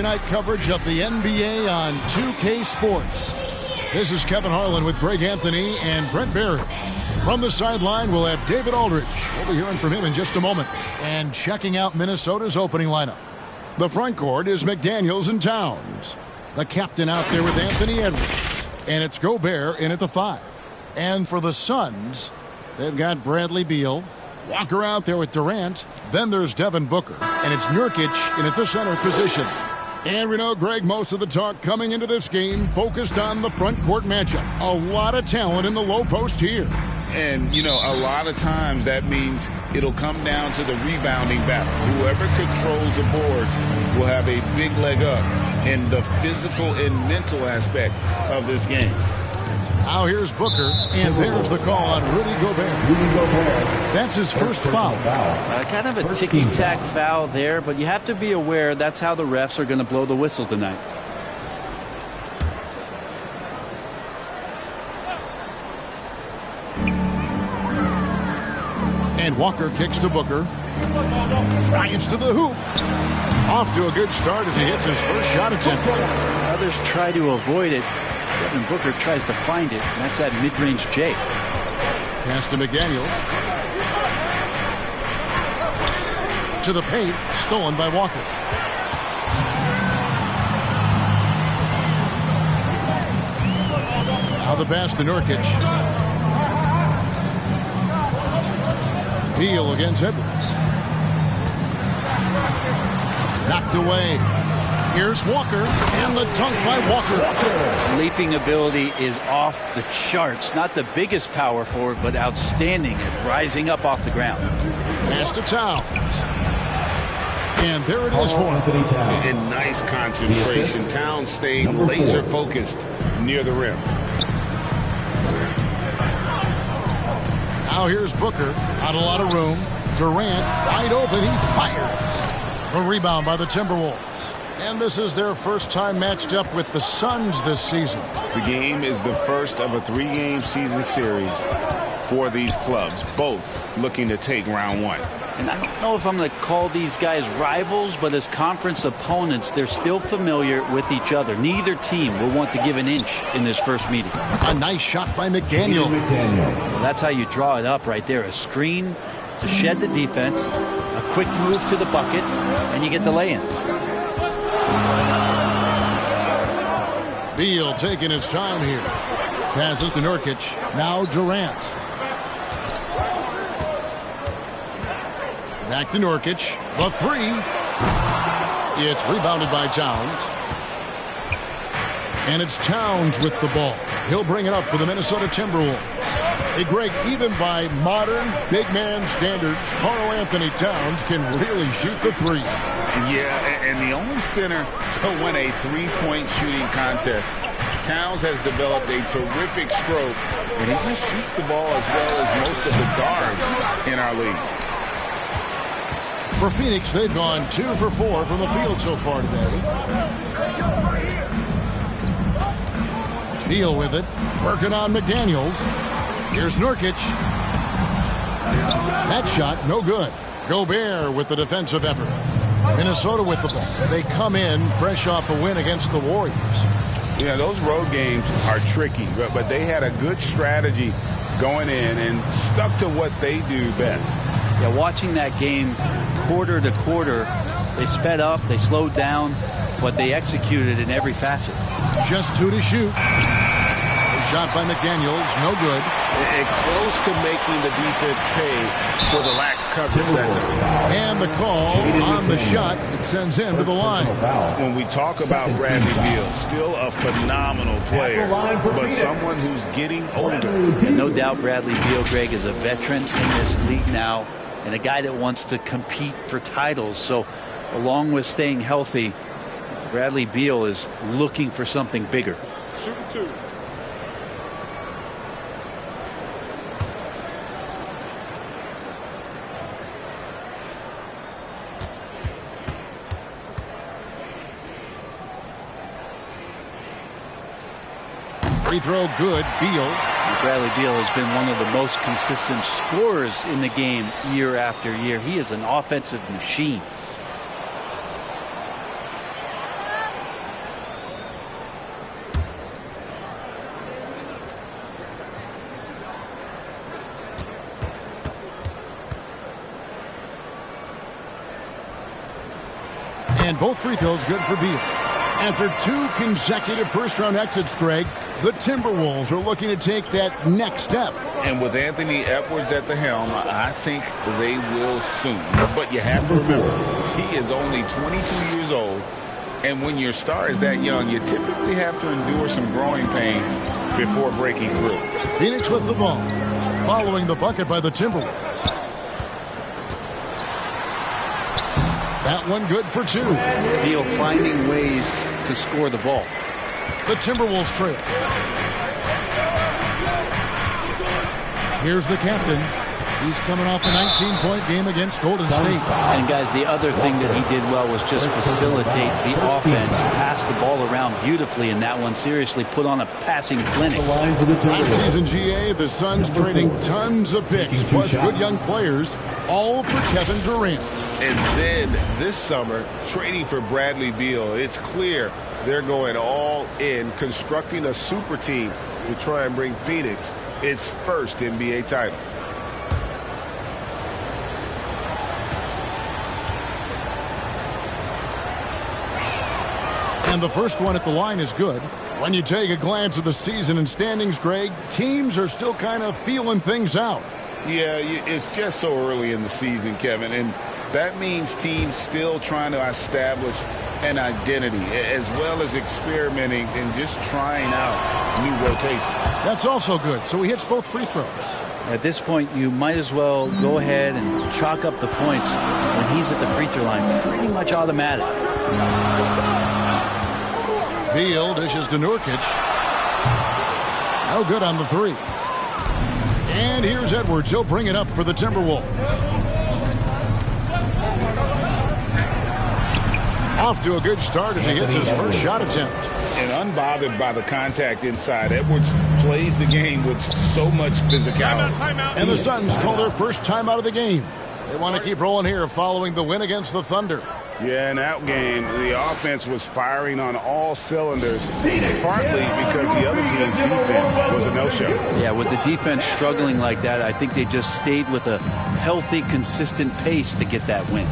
Night coverage of the NBA on 2K Sports. This is Kevin Harlan with Greg Anthony and Brent Barry. From the sideline, we'll have David Aldridge. We'll be hearing from him in just a moment. And checking out Minnesota's opening lineup. The front court is McDaniels and Towns. The captain out there with Anthony Edwards. And it's Gobert in at the 5. And for the Suns, they've got Bradley Beal. Walker out there with Durant. Then there's Devin Booker. And it's Nurkic in at the center position. And we know, Greg, most of the talk coming into this game focused on the front court matchup. A lot of talent in the low post here. And, you know, a lot of times that means it'll come down to the rebounding battle. Whoever controls the boards will have a big leg up in the physical and mental aspect of this game. Now here's Booker, and there's the call on Rudy Gobert. That's his first foul. Kind of a ticky-tack foul there, but you have to be aware that's how the refs are going to blow the whistle tonight. And Walker kicks to Booker. Drives to the hoop. Off to a good start as he hits his first shot attempt. Others try to avoid it. Devin Booker tries to find it, and that's that mid-range J. Pass to McDaniels. To the paint, stolen by Walker. Now the pass to Nurkic. Beal against Edwards. Knocked away. Here's Walker, and the dunk by Walker. Leaping ability is off the charts. Not the biggest power forward, but outstanding at rising up off the ground. Pass to Towns. And there it is for him. And nice concentration. Towns staying laser focused near the rim. Now here's Booker. Not a lot of room. Durant wide open. He fires. A rebound by the Timberwolves. And this is their first time matched up with the Suns this season. The game is the first of a 3-game season series for these clubs, both looking to take round 1. And I don't know if I'm going to call these guys rivals, but as conference opponents, they're still familiar with each other. Neither team will want to give an inch in this first meeting. A nice shot by McDaniels. Well, that's how you draw it up right there. A screen to shed the defense, a quick move to the bucket, and you get the lay-in. Beal taking his time here. Passes to Nurkic. Now Durant. Back to Nurkic. The 3. It's rebounded by Towns. And it's Towns with the ball. He'll bring it up for the Minnesota Timberwolves. Hey, Greg, even by modern big man standards, Karl Anthony Towns can really shoot the 3. Yeah, and the only center to win a 3-point shooting contest. Towns has developed a terrific stroke, and he just shoots the ball as well as most of the guards in our league. For Phoenix, they've gone 2 for 4 from the field so far today. Beal with it, working on McDaniels. Here's Nurkic. That shot, no good. Gobert with the defensive effort. Minnesota with the ball. They come in fresh off a win against the Warriors. Yeah, those road games are tricky, but they had a good strategy going in and stuck to what they do best. Yeah, watching that game quarter to quarter, they sped up, they slowed down, but they executed in every facet. Just 2 to shoot. A shot by McDaniels, no good. And close to making the defense pay for the lax coverage that time. And the call on the shot, it sends him to the line. When we talk about Bradley Beal, still a phenomenal player, but someone who's getting older. And no doubt Bradley Beal, Greg, is a veteran in this league now and a guy that wants to compete for titles. So along with staying healthy, Bradley Beal is looking for something bigger. Shooting 2. Free throw good. Beal. Bradley Beal has been one of the most consistent scorers in the game year after year. He is an offensive machine. And both free throws good for Beal. After 2 consecutive first-round exits, Greg, the Timberwolves are looking to take that next step. And with Anthony Edwards at the helm, I think they will soon. But you have to remember, he is only 22 years old. And when your star is that young, you typically have to endure some growing pains before breaking through. Phoenix with the ball, following the bucket by the Timberwolves. That one good for 2. Beal finding ways to score the ball. The Timberwolves trail. Here's the captain. He's coming off a 19-point game against Golden State. And, guys, the other thing that he did well was just facilitate the offense, pass the ball around beautifully in that one. Seriously, put on a passing clinic. Last season, GA, the Suns trading tons of picks, plus good young players, all for Kevin Durant. And then this summer, trading for Bradley Beal, it's clear they're going all in, constructing a super team to try and bring Phoenix its first NBA title. And the first one at the line is good. When you take a glance at the season and standings, Greg, teams are still kind of feeling things out. Yeah, it's just so early in the season, Kevin, and that means teams still trying to establish an identity as well as experimenting and just trying out new rotations. That's also good. So he hits both free throws. At this point, you might as well go ahead and chalk up the points when he's at the free throw line. Pretty much automatic. Beal dishes to Nurkic. No good on the 3. And here's Edwards. He'll bring it up for the Timberwolves. Off to a good start as he hits his first shot attempt. And unbothered by the contact inside, Edwards plays the game with so much physicality. And the Suns call their first time out of the game. They want to keep rolling here following the win against the Thunder. Yeah, in that game, the offense was firing on all cylinders, partly because the other team's defense was a no-show. Yeah, with the defense struggling like that, I think they just stayed with a healthy, consistent pace to get that win.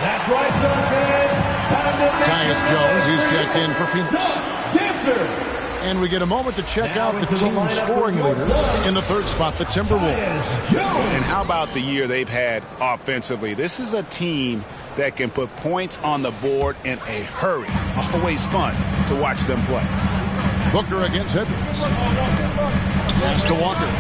That's right, Suns fans. Tyus Jones, he's checked in for Phoenix. And we get a moment to check out the team scoring leaders. In the third spot, the Timberwolves. And how about the year they've had offensively? This is a team that can put points on the board in a hurry. Always fun to watch them play. Booker against Edwards. Pass to Walker.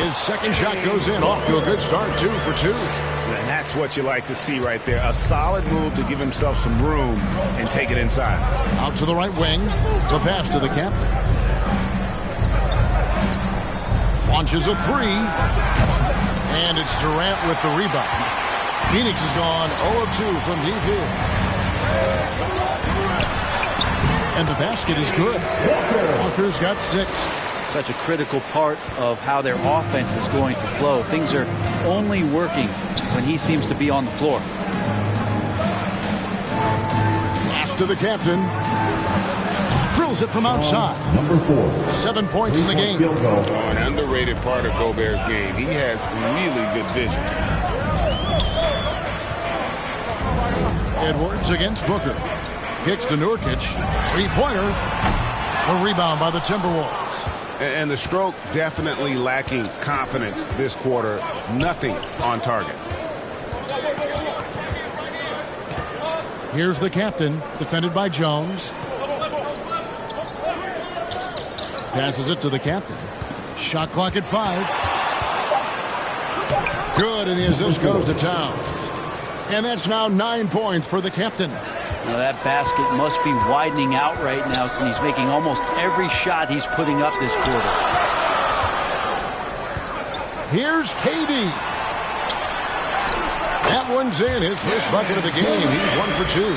His second shot goes in, off to a good start, 2 for 2. And that's what you like to see right there. A solid move to give himself some room and take it inside. Out to the right wing. The pass to the captain. Launches a 3. And it's Durant with the rebound. Phoenix has gone 0 of 2 from deep here. And the basket is good. Walker's got 6. Such a critical part of how their offense is going to flow. Things are only working when he seems to be on the floor. Pass to the captain. Drills it from outside. Number 4. 7 points in the game. An underrated part of Gobert's game. He has really good vision. Edwards against Booker. Kicks to Nurkic. Three-pointer. A rebound by the Timberwolves. And the stroke definitely lacking confidence this quarter. Nothing on target. Here's the captain, defended by Jones. Passes it to the captain. Shot clock at 5. Good, and the assist goes to Towns. And that's now 9 points for the captain. Now that basket must be widening out right now. He's making almost every shot he's putting up this quarter. Here's KD. That one's in. His first bucket of the game. He's 1 for 2.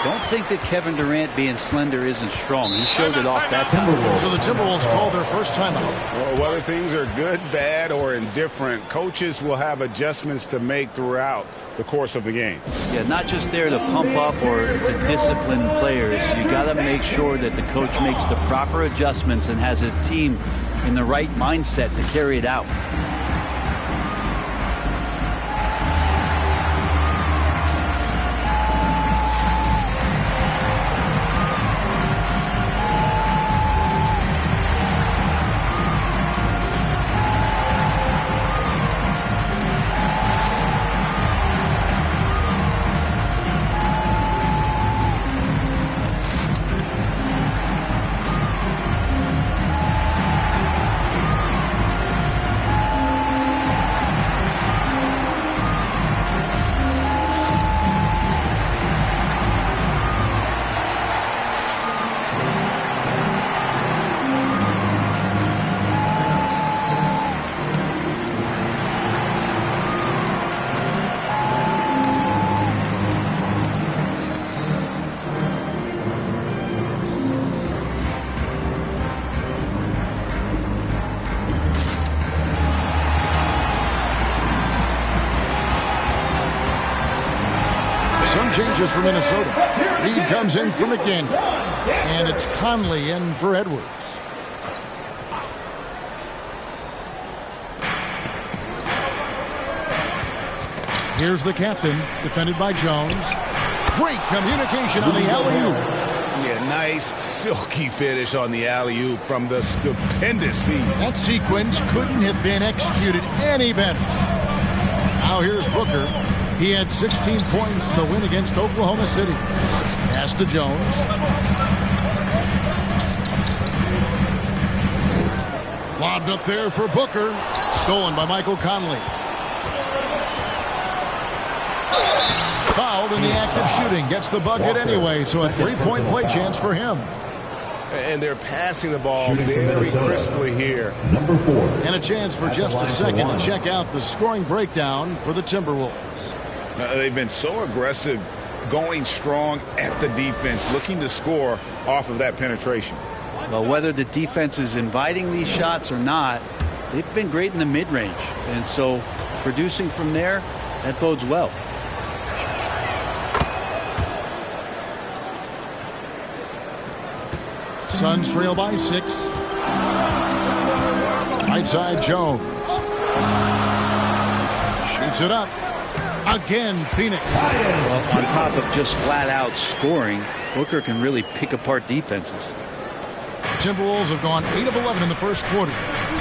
Don't think that Kevin Durant being slender isn't strong. He showed it off that time. So the Timberwolves called their first timeout. Well, whether things are good, bad, or indifferent, coaches will have adjustments to make throughout the course of the game. Yeah, not just there to pump up or to discipline players. You got to make sure that the coach makes the proper adjustments and has his team in the right mindset to carry it out. Some changes for Minnesota. Lead comes in for McDaniel. And it's Conley in for Edwards. Here's the captain, defended by Jones. Great communication on the alley-oop. Yeah, nice, silky finish on the alley-oop from the stupendous feed. That sequence couldn't have been executed any better. Now here's Booker. He had 16 points in the win against Oklahoma City. Pass to Jones. Lobbed up there for Booker. Stolen by Michael Conley. Fouled in the act of shooting. Gets the bucket anyway, so a three-point play chance for him. And they're passing the ball very crisply here. Number 4. And a chance for just a second to check out the scoring breakdown for the Timberwolves. They've been so aggressive, going strong at the defense, looking to score off of that penetration. Well, whether the defense is inviting these shots or not, they've been great in the mid-range. And so producing from there, that bodes well. Suns trail by 6. Right side Jones. Shoots it up. Again, Phoenix. Well, on top of just flat-out scoring, Booker can really pick apart defenses. Timberwolves have gone 8 of 11 in the first quarter.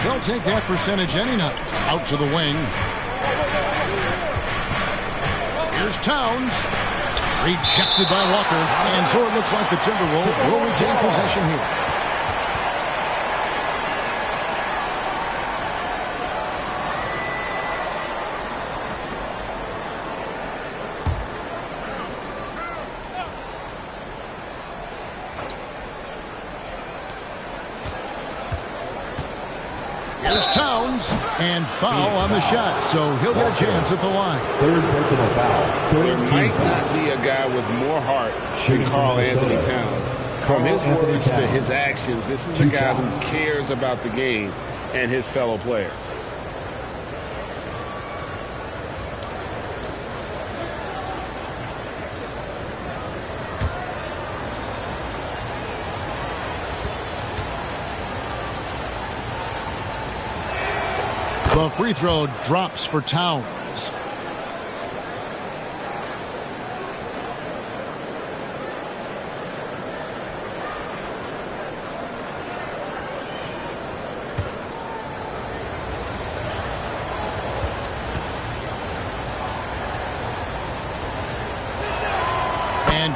They'll take that percentage any night. Out to the wing. Here's Towns. Rejected by Walker. And so it looks like the Timberwolves will retain possession here. Here's Towns, and foul on the shot, so he'll get a chance at the line. Third personal foul. There might not be a guy with more heart than Karl Anthony Towns. From his words to his actions, this is a guy who cares about the game and his fellow players. The free throw drops for Towns.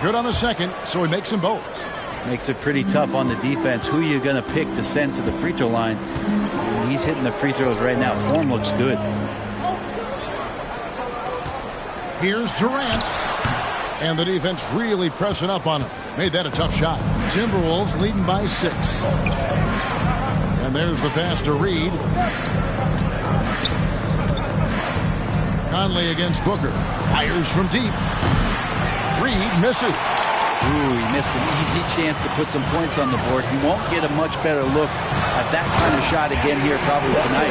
good on the second, so he makes them both. Makes it pretty tough on the defense. Who are you going to pick to send to the free throw line? He's hitting the free throws right now. Form looks good. Here's Durant. And the defense really pressing up on him. Made that a tough shot. Timberwolves leading by 6. And there's the pass to Reed. Conley against Booker. Fires from deep. Reed misses. Ooh, he missed an easy chance to put some points on the board. He won't get a much better look at that kind of shot again here probably tonight.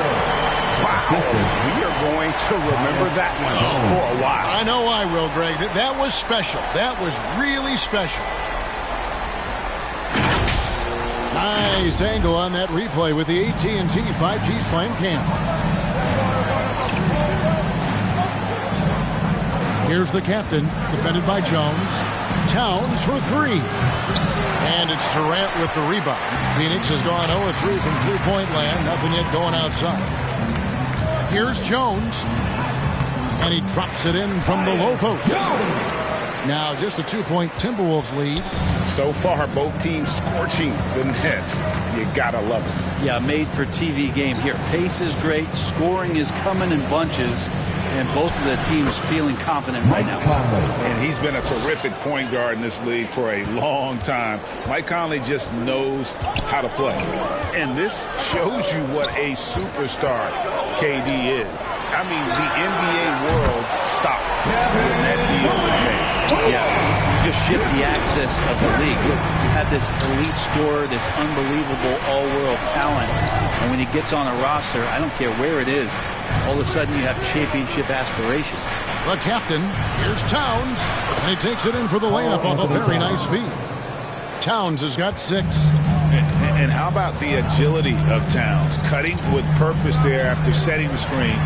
Wow, we are going to remember that one for a while. I know I will, Greg. That was special. That was really special. Nice angle on that replay with the AT&T 5G Slam Cam. Here's the captain, defended by Jones. Towns for 3. And it's Durant with the rebound. Phoenix has gone 0-3 from three-point land. Nothing yet going outside. Here's Jones. And he drops it in from the low post. Now just a 2-point Timberwolves lead. So far, both teams scorching the Nets. You gotta love it. Yeah, made for TV game here. Pace is great. Scoring is coming in bunches. And both of the teams feeling confident right now. And he's been a terrific point guard in this league for a long time. Mike Conley just knows how to play. And this shows you what a superstar KD is. I mean, the NBA world stopped when that deal was made. Yeah, you just shift the axis of the league. Look, you have this elite scorer, this unbelievable all-world talent. And when he gets on a roster, I don't care where it is, all of a sudden you have championship aspirations. The captain, here's Towns, and he takes it in for the layup off a very nice feed. Towns has got 6. And how about the agility of Towns? Cutting with purpose there after setting the screen.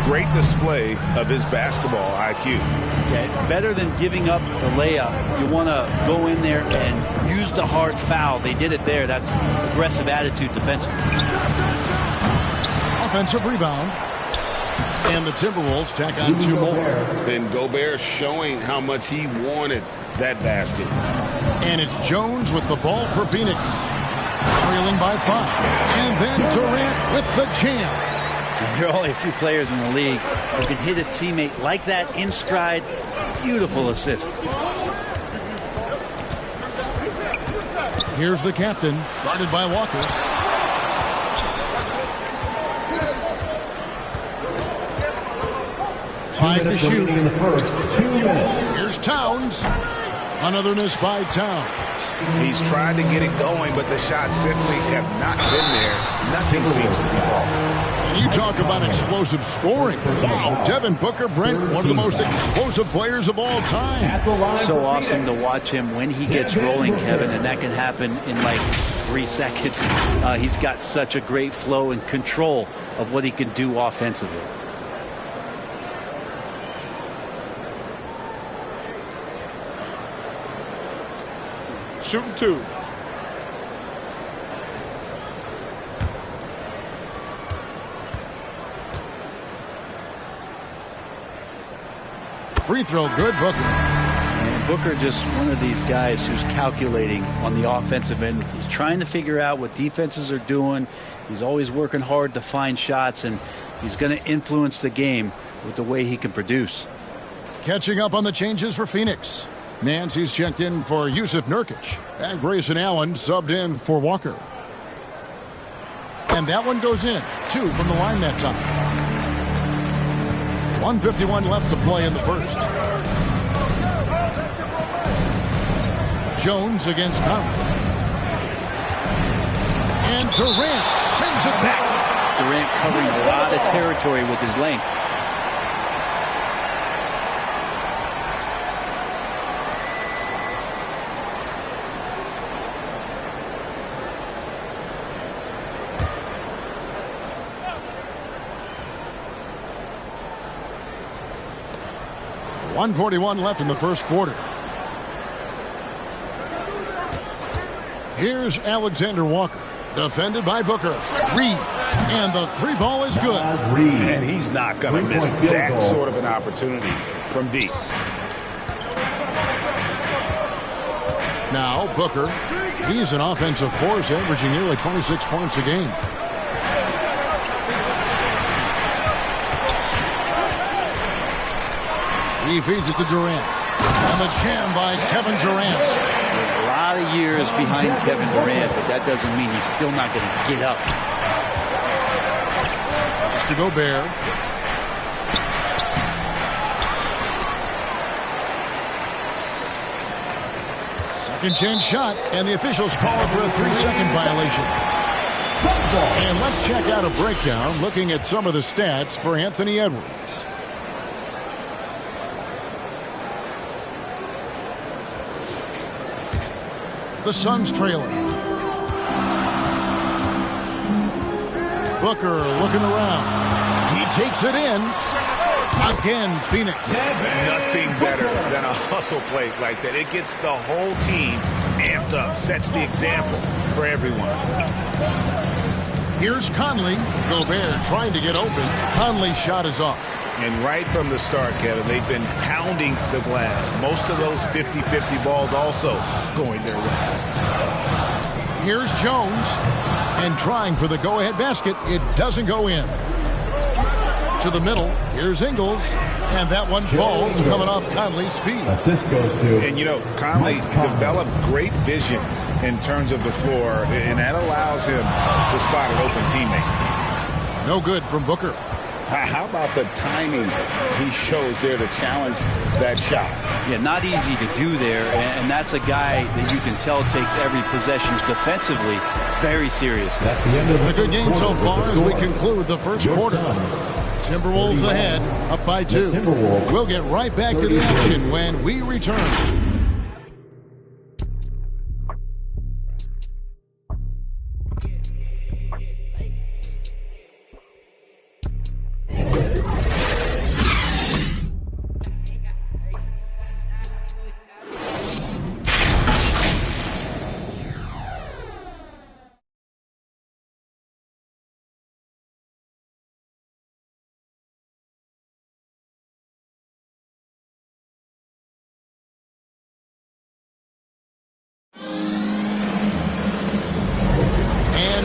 Great display of his basketball IQ. Okay, better than giving up the layup. You want to go in there and use the hard foul. They did it there. That's aggressive attitude defensively. Offensive rebound. And the Timberwolves tack on 2 more. And Gobert showing how much he wanted that basket. And it's Jones with the ball for Phoenix. Trailing by 5. And then Durant with the jam. There are only a few players in the league who can hit a teammate like that in stride. Beautiful assist. Here's the captain, guarded by Walker. Five to shoot. In the first 2 minutes. Here's Towns. Another miss by Towns. He's tried to get it going, but the shots simply have not been there. Nothing seems to be falling. And you talk about explosive scoring. Devin Booker, Brent, one of the most explosive players of all time. So awesome to watch him when he gets rolling, Kevin, and that can happen in like 3 seconds. He's got such a great flow and control of what he can do offensively. Shooting 2. Free throw good, Booker. And Booker just one of these guys who's calculating on the offensive end. He's trying to figure out what defenses are doing. He's always working hard to find shots, and he's going to influence the game with the way he can produce. Catching up on the changes for Phoenix. Nancy's checked in for Yusuf Nurkic. And Grayson Allen subbed in for Walker. And that one goes in. 2 from the line that time. 1:51 left to play in the first. Jones against Conley. And Durant sends it back. Durant covering a lot of territory with his length. .141 left in the first quarter. Here's Alexander Walker, defended by Booker. Reed, and the 3 ball is good. And he's not going to miss that sort of an opportunity from deep. Now Booker. He's an offensive force, averaging nearly 26 points a game. He feeds it to Durant. And the jam by Kevin Durant. A lot of years behind Kevin Durant, but that doesn't mean he's still not going to get up. It's to Gobert. Second chance shot, and the officials call it for a 3-second violation. And let's check out a breakdown looking at some of the stats for Anthony Edwards. The Suns trailing. Booker looking around. He takes it in. Again, Phoenix. Nothing better than a hustle play like that. It gets the whole team amped up, sets the example for everyone. Here's Conley. Gobert trying to get open. Conley's shot is off. And right from the start, Kevin, they've been pounding the glass. Most of those 50-50 balls also going their way. Here's Jones. And trying for the go-ahead basket. It doesn't go in. To the middle. Here's Ingles. And that one falls coming off Conley's feet. Assist goes to. And, you know, Conley developed great vision in terms of the floor, and that allows him to spot an open teammate. No good from Booker. How about the timing he shows there to challenge that shot? Yeah, not easy to do there, and that's a guy that you can tell takes every possession defensively very seriously. That's the end of A good game so far as we conclude the first quarter. Timberwolves ahead, up by 2. We'll get right back to the action when we return.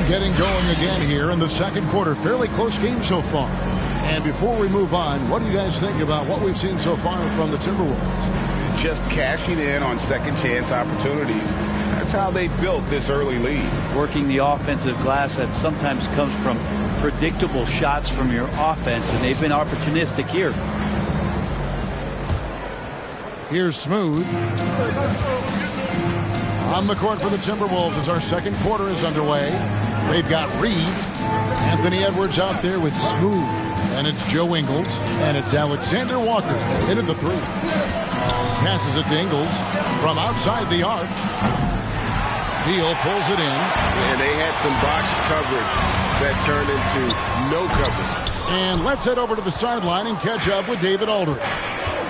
Getting going again here in the second quarter. Fairly close game so far. And before we move on, what do you guys think about what we've seen so far from the Timberwolves? Just cashing in on second chance opportunities. That's how they built this early lead. Working the offensive glass that sometimes comes from predictable shots from your offense, and they've been opportunistic here. Here's Smooth. On the court for the Timberwolves as our second quarter is underway. They've got Reed. Anthony Edwards out there with Smooth. And it's Joe Ingles. And it's Alexander Walker. Into the 3. Passes it to Ingles from outside the arc. Beal pulls it in. And they had some botched coverage that turned into no coverage. And let's head over to the sideline and catch up with David Aldridge.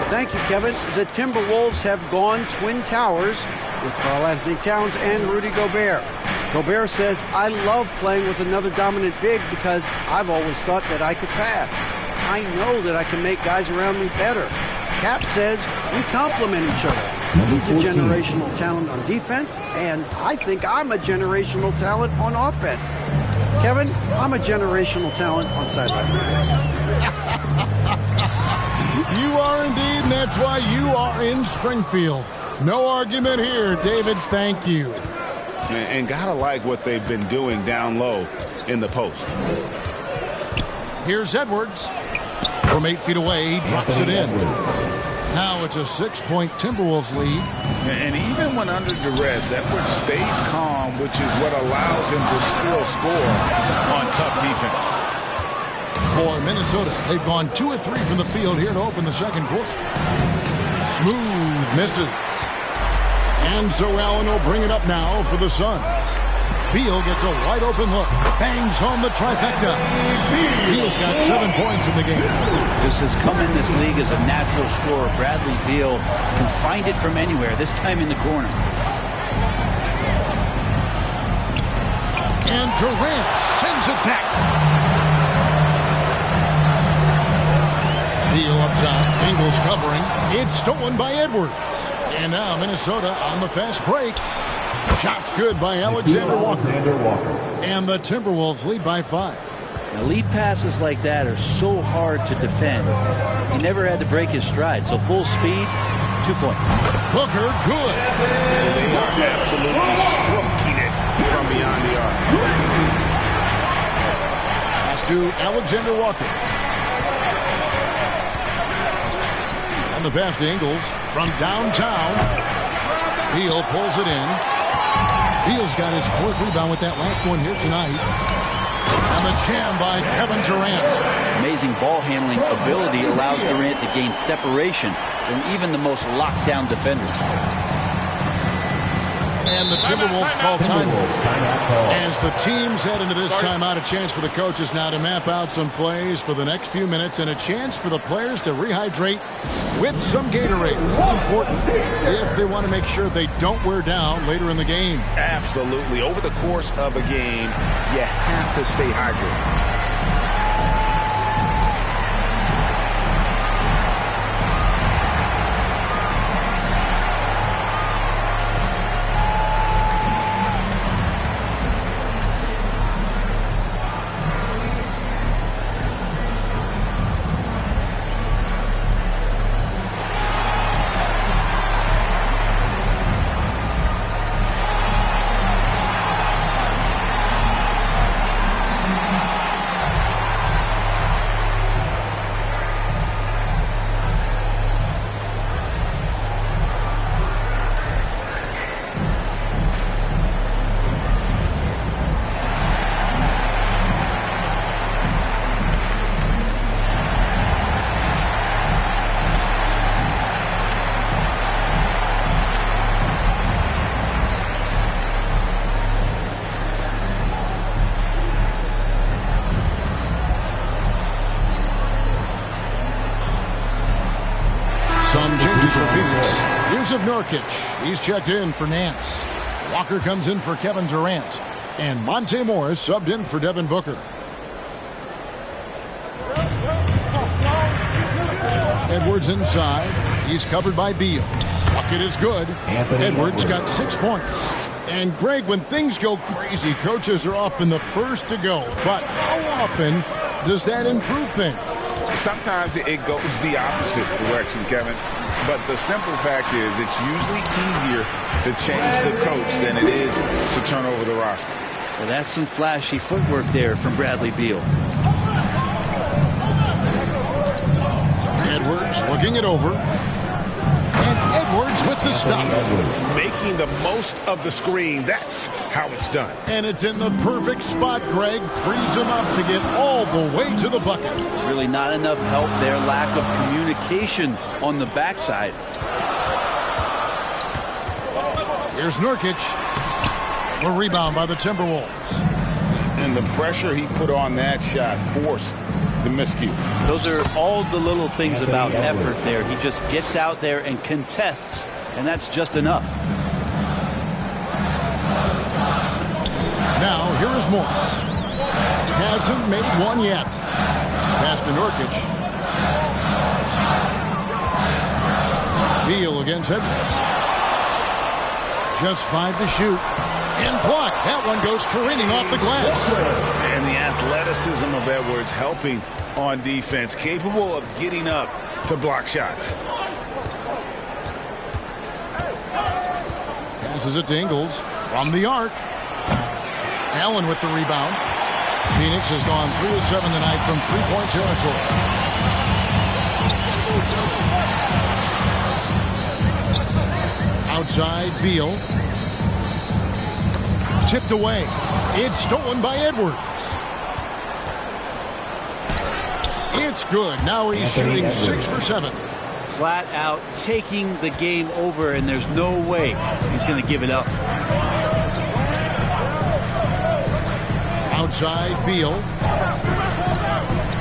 Thank you, Kevin. The Timberwolves have gone Twin Towers with Karl-Anthony Towns and Rudy Gobert. Gobert says, I love playing with another dominant big because I've always thought that I could pass. I know that I can make guys around me better. Cat says, we complement each other. He's a generational talent on defense, and I think I'm a generational talent on offense. Kevin, I'm a generational talent on sideline. You are indeed, and that's why you are in Springfield. No argument here, David. Thank you. And gotta like what they've been doing down low in the post. Here's Edwards. From 8 feet away, he drops it in. Now it's a 6-point Timberwolves lead. And even when under duress, Edwards stays calm, which is what allows him to still score on tough defense. For Minnesota, they've gone 2 of 3 from the field here to open the second quarter. Smooth misses. And so Allen will bring it up now for the Suns. Beal gets a wide open look. Bangs home the trifecta. Beal's got 7 points in the game. This has come in this league as a natural scorer. Bradley Beal can find it from anywhere, this time in the corner. And Durant sends it back. Beal up top. Ingles covering. It's stolen by Edwards. And now Minnesota on the fast break. Shots good by Alexander Walker. And the Timberwolves lead by 5. Now, lead passes like that are so hard to defend. He never had to break his stride, so full speed, 2 points. Booker, good. They are absolutely stroking it from beyond the arc. Pass to Alexander Walker. And the pass to Ingles from downtown. Beal pulls it in. Beal's got his 4th rebound with that last one here tonight. And the jam by Kevin Durant. Amazing ball handling ability allows Durant to gain separation from even the most locked down defenders. And the Timberwolves call timeout. As the teams head into this timeout, a chance for the coaches now to map out some plays for the next few minutes and a chance for the players to rehydrate with some Gatorade. It's important if they want to make sure they don't wear down later in the game. Absolutely. Over the course of a game, you have to stay hydrated. Some changes for Phoenix. Use of Nurkic. He's checked in for Nance. Walker comes in for Kevin Durant. And Monte Morris subbed in for Devin Booker. Edwards inside. He's covered by Beal. Bucket is good. Edwards got 6 points. And Greg, when things go crazy, coaches are often the first to go. But how often does that improve things? Sometimes it goes the opposite direction, Kevin. But the simple fact is it's usually easier to change the coach than it is to turn over the roster. Well, that's some flashy footwork there from Bradley Beal. Edwards looking it over. And Edwards with the stop. Making the most of the screen. That's how it's done. And it's in the perfect spot, Greg. Frees him up to get all the way to the bucket. Really not enough help there. Lack of communication on the backside. Here's Nurkic. The rebound by the Timberwolves. And the pressure he put on that shot forced the miscue. Those are all the little things about effort there. He just gets out there and contests, and that's just enough. Now, here is Morris. Hasn't made one yet. Pass to Nurkic. Beal against Edwards. Just 5 to shoot. And blocked. That one goes careening off the glass. And the athleticism of Edwards helping on defense. Capable of getting up to block shots. Passes it to Ingles from the arc. Allen with the rebound. Phoenix has gone 3 of 7 tonight from three-point territory. Outside, Beal. Tipped away. It's stolen by Edwards. It's good. Now he's shooting 6 for 7. Flat out taking the game over, and there's no way he's going to give it up. Outside, Beal.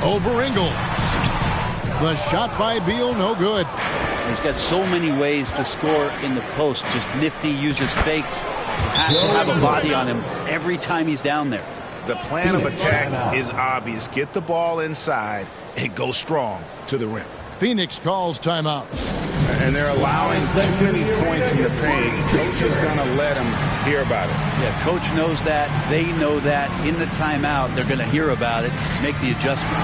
Over Ingles. The shot by Beal, no good. He's got so many ways to score in the post. Just nifty, uses fakes. Has to have a body on him every time he's down there. The plan of attack is obvious. Get the ball inside and go strong to the rim. Phoenix calls timeout. And they're allowing too many points in the paint. Coach is going to let them hear about it. Yeah, coach knows that. They know that. In the timeout, they're going to hear about it, make the adjustment.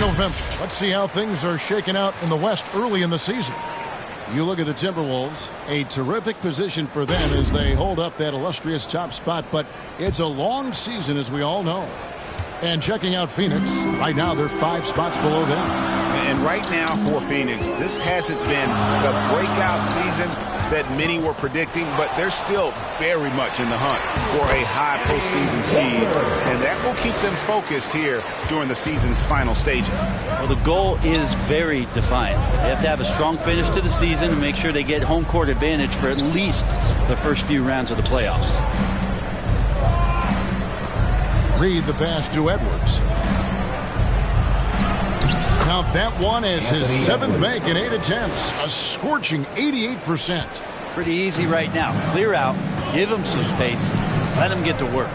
November. Let's see how things are shaking out in the West early in the season. You look at the Timberwolves, a terrific position for them as they hold up that illustrious top spot, but it's a long season, as we all know. And checking out Phoenix, right now they're 5 spots below them. And right now for Phoenix, this hasn't been the breakout season that many were predicting, but they're still very much in the hunt for a high postseason seed, and that will keep them focused here during the season's final stages. Well, the goal is very defined. They have to have a strong finish to the season and make sure they get home court advantage for at least the first few rounds of the playoffs. Reed the pass to Edwards. Count that one as his 7th make in 8 attempts. A scorching 88%. Pretty easy right now. Clear out, give him some space, let him get to work.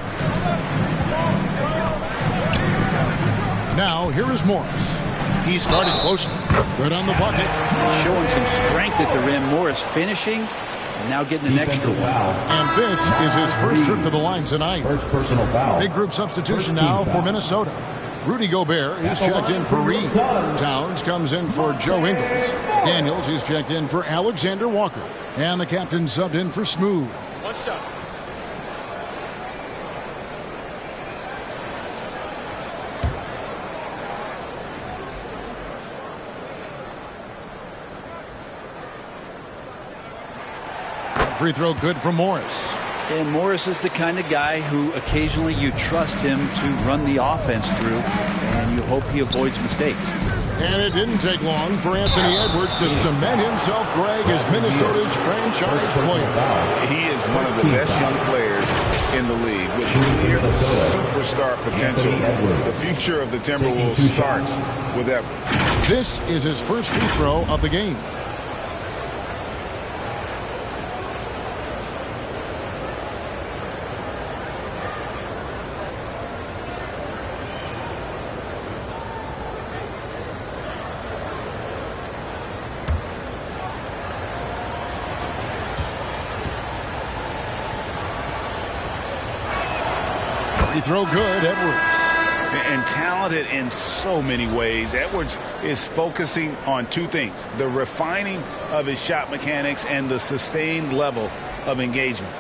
Now here is Morris. He's guarded closely. Good on the bucket. Showing some strength at the rim. Morris finishing and now getting an extra one. And this is his first trip to the line tonight. First personal foul. Big group substitution now for Minnesota. Rudy Gobert, he's checked in for Reed. Towns comes in for Joe Ingles. Daniels, he's checked in for Alexander Walker. And the captain subbed in for Smooth. One shot. Free throw good from Morris. And Morris is the kind of guy who occasionally you trust him to run the offense through, and you hope he avoids mistakes. And it didn't take long for Anthony Edwards to cement himself, Greg, as Minnesota's franchise player. He is one of the best young players in the league with clear superstar potential. The future of the Timberwolves starts with Edwards. This is his first free throw of the game. Free throw good, Edwards. And talented in so many ways. Edwards is focusing on 2 things: the refining of his shot mechanics and the sustained level of engagement.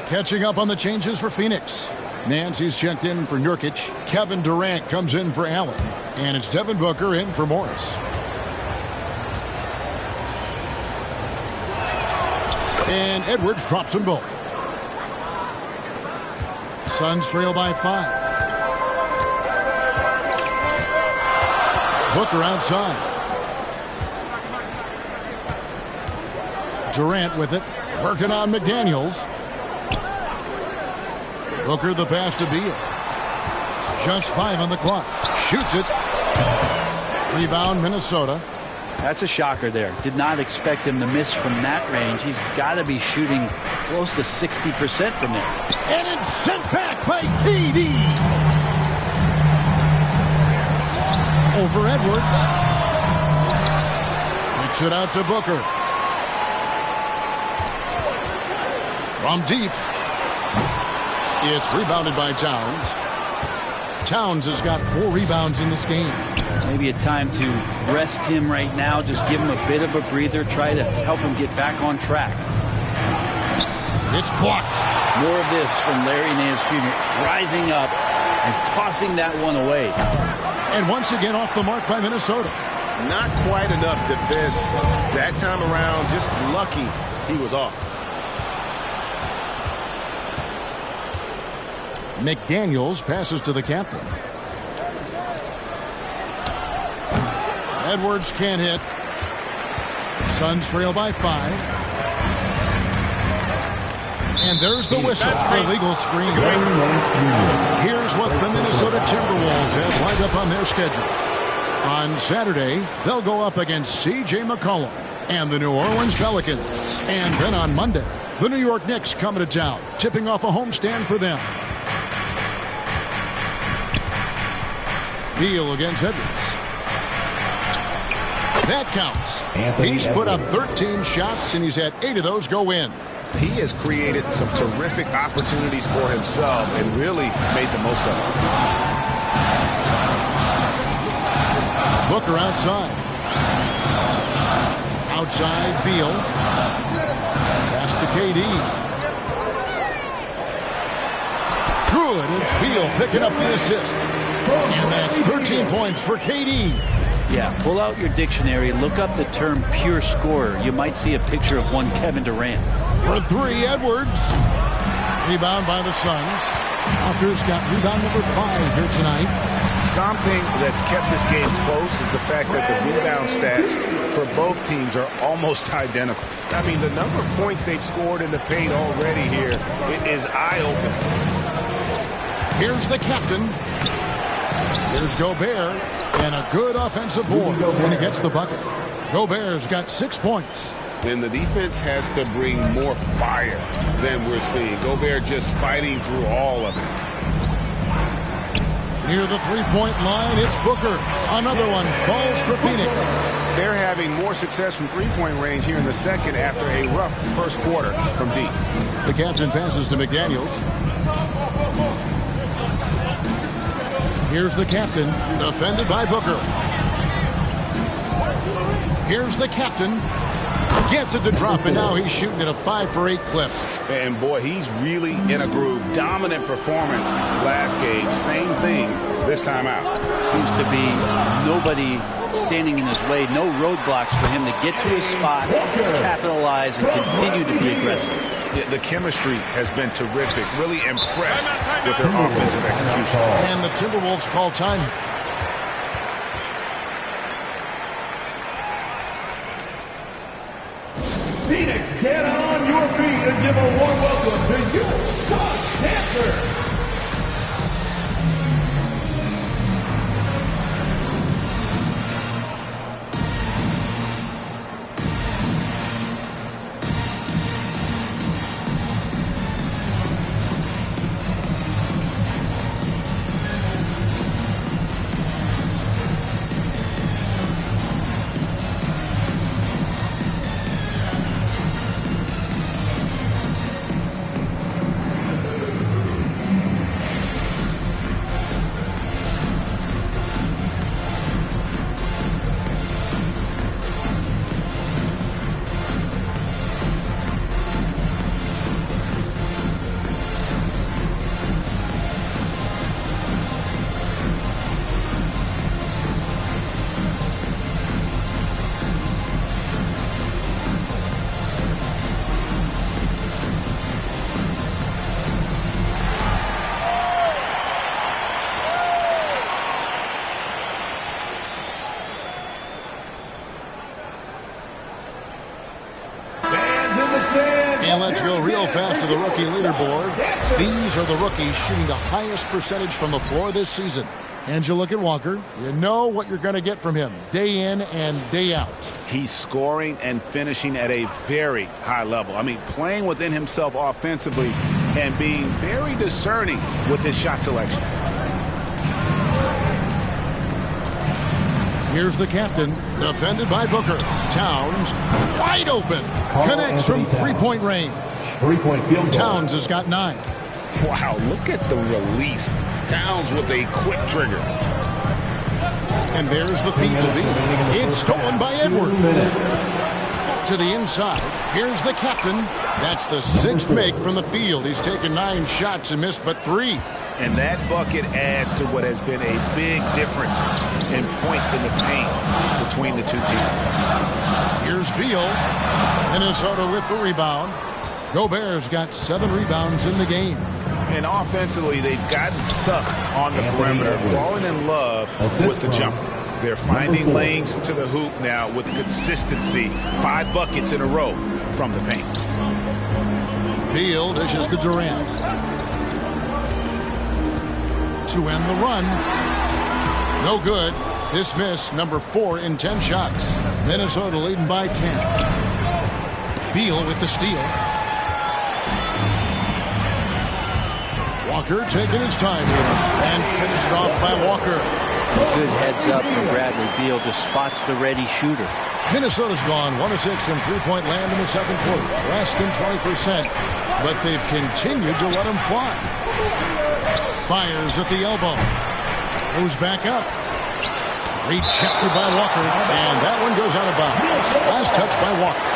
Catching up on the changes for Phoenix. Nancy's checked in for Nurkic. Kevin Durant comes in for Allen. And it's Devin Booker in for Morris. And Edwards drops them both. Suns trail by 5. Booker outside. Durant with it. Working on McDaniels. Booker the pass to Beal. Just 5 on the clock. Shoots it. Rebound Minnesota. That's a shocker there. Did not expect him to miss from that range. He's got to be shooting close to 60% from there. And it's sent back by KD. Over Edwards. Kicks it out to Booker. From deep. It's rebounded by Towns. Towns has got 4 rebounds in this game. Maybe a time to rest him right now. Just give him a bit of a breather. Try to help him get back on track. It's blocked. More of this from Larry Nance Jr. Rising up and tossing that one away. And once again off the mark by Minnesota. Not quite enough defense that time around. Just lucky he was off. McDaniels passes to the captain. Edwards can't hit. Suns trail by 5. And there's the whistle. Illegal screen. Here's what the Minnesota Timberwolves have lined up on their schedule. On Saturday, they'll go up against C.J. McCollum and the New Orleans Pelicans. And then on Monday, the New York Knicks come to town, tipping off a homestand for them. Beal against Edwards. That counts. He's put up 13 shots, and he's had 8 of those go in. He has created some terrific opportunities for himself and really made the most of it. Booker outside. Outside, Beal. Pass to KD. Good. It's Beal picking up the assist. And that's 13 points for KD. Yeah, pull out your dictionary, look up the term pure scorer. You might see a picture of one Kevin Durant. For 3, Edwards. Rebound by the Suns. Walker's got rebound number 5 here tonight. Something that's kept this game close is the fact that the rebound stats for both teams are almost identical. I mean, the number of points they've scored in the paint already here is eye-opening. Here's the captain. Here's Gobert. And a good offensive board when he gets the bucket. Gobert's got 6 points. And the defense has to bring more fire than we're seeing. Gobert just fighting through all of it. Near the three-point line, it's Booker. Another one falls for Phoenix. They're having more success from three-point range here in the second after a rough first quarter from deep. The captain passes to McDaniels. Here's the captain, defended by Booker. Here's the captain. Gets it to drop, and now he's shooting at a 5-for-8 clip. And boy, he's really in a groove. Dominant performance last game. Same thing this time out. Seems to be nobody standing in his way. No roadblocks for him to get to his spot, capitalize, and continue to be aggressive. Yeah, the chemistry has been terrific. Really impressed with their offensive execution. And the Timberwolves call time. Phoenix, get on your feet and give a warm welcome to your Sun Panthers. And let's go real fast to the rookie leaderboard. These are the rookies shooting the highest percentage from the floor this season. And you look at Walker, you know what you're going to get from him day in and day out. He's scoring and finishing at a very high level. I mean, playing within himself offensively and being very discerning with his shot selection. Here's the captain, defended by Booker. Towns, wide open. Connects from three-point range. Three-point field goal. Towns has got 9. Wow, look at the release Towns with a quick trigger. And there's the feed to Beal. It's stolen by Edwards. To the inside. Here's the captain. That's the 6th make from the field. He's taken 9 shots and missed but 3. And that bucket adds to what has been a big difference in points in the paint between the two teams. Here's Beal. Minnesota with the rebound. Gobert's got 7 rebounds in the game. And offensively, they've gotten stuck on the perimeter, falling in love with the jumper. They're finding lanes to the hoop now with consistency. 5 buckets in a row from the paint. Beal dishes to Durant. To end the run. No good. This miss, number 4 in 10 shots. Minnesota leading by 10. Beal with the steal. Walker taking his time here and finished off by Walker. Good heads up from Bradley Beal, just spots the ready shooter. Minnesota's gone 1 of 6 from three-point land in the second quarter. Less than 20%, but they've continued to let him fly. Fires at the elbow. Goes back up. Rejected by Walker, and that one goes out of bounds. Last touch by Walker.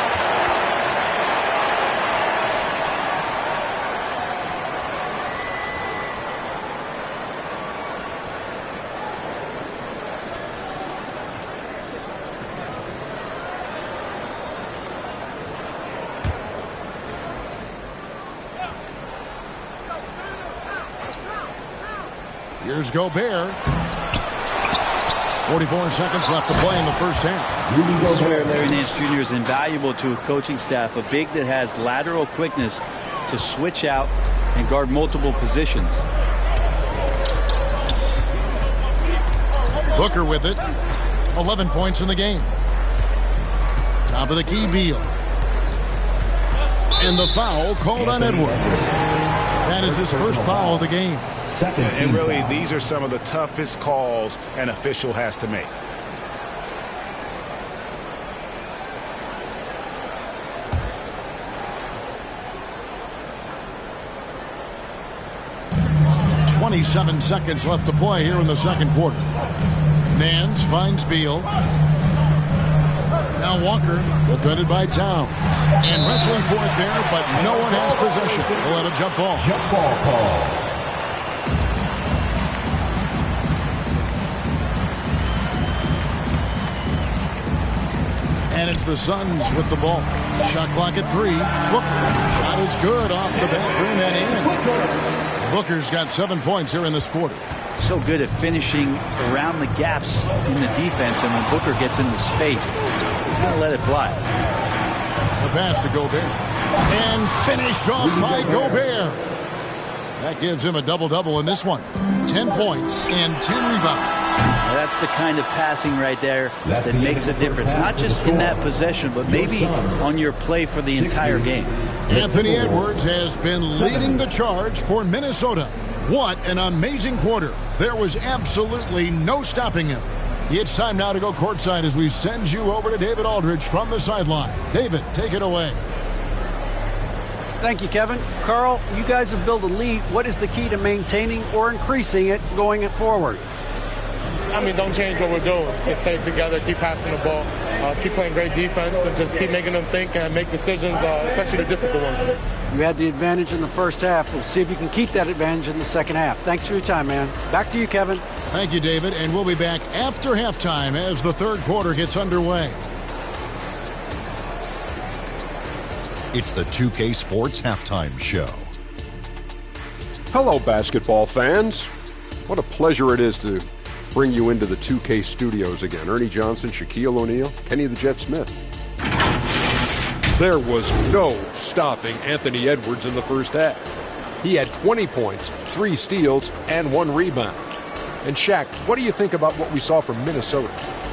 Here's Gobert. 44 seconds left to play in the first half. This is where Larry Nance Jr. is invaluable to a coaching staff. A big that has lateral quickness to switch out and guard multiple positions. Booker with it. 11 points in the game. Top of the key, Beal. And the foul called on Edwards. That is his first foul of the game. And really, these are some of the toughest calls an official has to make. .27 seconds left to play here in the second quarter. Nance finds Beal. Now Walker, defended by Towns. And wrestling for it there, but no one has possession. We'll have a jump ball. Jump ball call. And it's the Suns with the ball. Shot clock at 3. Booker. Shot is good off the back rim and in. Booker's got 7 points here in this quarter. So good at finishing around the gaps in the defense, and when Booker gets into space, he's going to let it fly. The pass to Gobert. And finished off by Gobert. That gives him a double-double in this one. 10 points and 10 rebounds. Now that's the kind of passing right there that makes a difference. Not just in that possession, but maybe on your play for the entire game. Anthony Edwards has been leading the charge for Minnesota. What an amazing quarter. There was absolutely no stopping him. It's time now to go courtside as we send you over to David Aldridge from the sideline. David, take it away. Thank you, Kevin. Carl, you guys have built a lead. What is the key to maintaining or increasing it going forward? I mean, don't change what we're doing. Just stay together, keep passing the ball, keep playing great defense, and just keep making them think and make decisions, especially the difficult ones. You had the advantage in the first half. We'll see if you can keep that advantage in the second half. Thanks for your time, man. Back to you, Kevin. Thank you, David. And we'll be back after halftime as the third quarter gets underway. It's the 2K Sports Halftime Show. Hello, basketball fans. What a pleasure it is to bring you into the 2K studios again. Ernie Johnson, Shaquille O'Neal, Kenny the Jet Smith. There was no stopping Anthony Edwards in the first half. He had 20 points, 3 steals, and 1 rebound. And Shaq, what do you think about what we saw from Minnesota?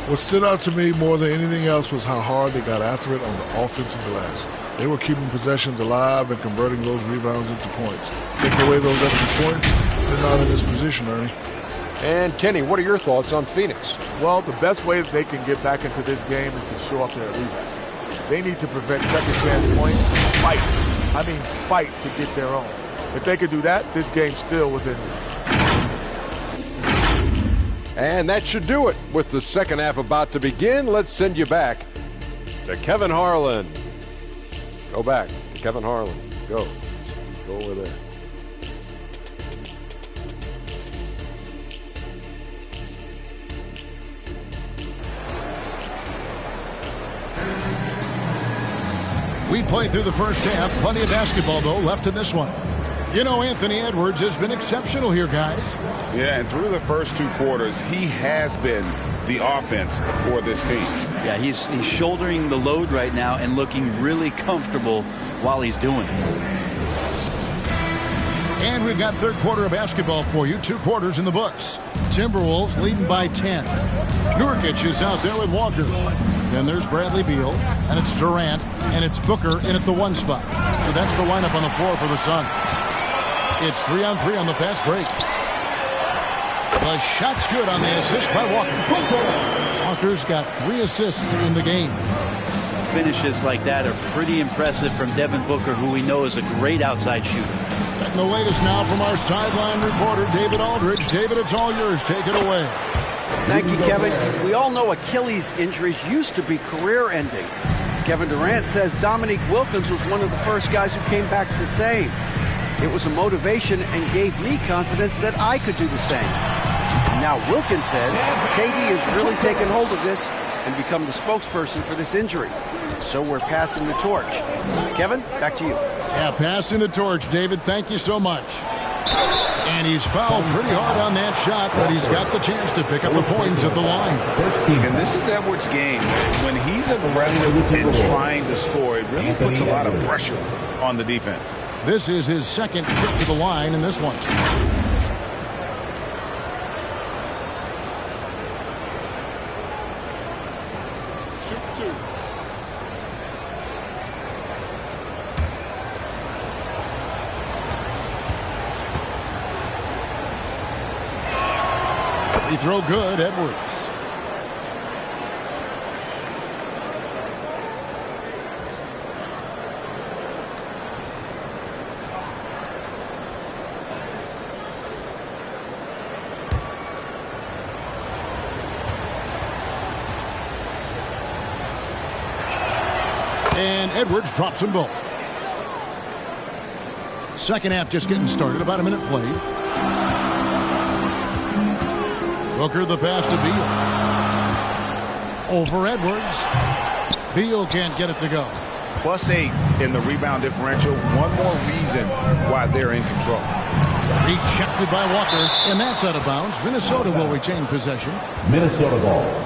What stood out to me more than anything else was how hard they got after it on the offensive glass. They were keeping possessions alive and converting those rebounds into points. Taking away those extra points, they're not in this position, Ernie. And Kenny, what are your thoughts on Phoenix? Well, the best way that they can get back into this game is to show up their rebound. They need to prevent second chance points and fight. I mean, fight to get their own. If they could do that, this game's still within reach. And that should do it. With the second half about to begin, let's send you back to Kevin Harlan. Go back to Kevin Harlan. Go over there. We played through the first half. Plenty of basketball, though, left in this one. You know, Anthony Edwards has been exceptional here, guys. Yeah, and through the first 2 quarters, he has been the offense for this team. Yeah, he's shouldering the load right now and looking really comfortable while he's doing it. And we've got third quarter of basketball for you. 2 quarters in the books. Timberwolves leading by 10. Nurkic is out there with Walker. Then there's Bradley Beal, and it's Durant, and it's Booker in at the 1 spot. So that's the lineup on the floor for the Suns. It's 3-on-3 on the fast break. The shot's good on the assist by Walker. Walker's got 3 assists in the game. Finishes like that are pretty impressive from Devin Booker, who we know is a great outside shooter. And the latest now from our sideline reporter, David Aldridge. David, it's all yours. Take it away. Thank you, Kevin. We all know Achilles injuries used to be career-ending. Kevin Durant says Dominique Wilkins was one of the first guys who came back the same. It was a motivation and gave me confidence that I could do the same. And now Wilkins says KD has really taken hold of this and become the spokesperson for this injury. So we're passing the torch. Kevin, back to you. Yeah, passing the torch, David. Thank you so much. And he's fouled pretty hard on that shot, but he's got the chance to pick up the points at the line. And this is Edwards' game. When he's aggressive and trying to score, it really puts a lot of pressure on the defense. This is his second trip to the line in this one. Free throw good, Edwards. And Edwards drops them both. Second half just getting started. About a minute played. Booker the pass to Beal. Over Edwards. Beal can't get it to go. +8 in the rebound differential. One more reason why they're in control. Rejected by Walker, and that's out of bounds. Minnesota will retain possession. Minnesota ball.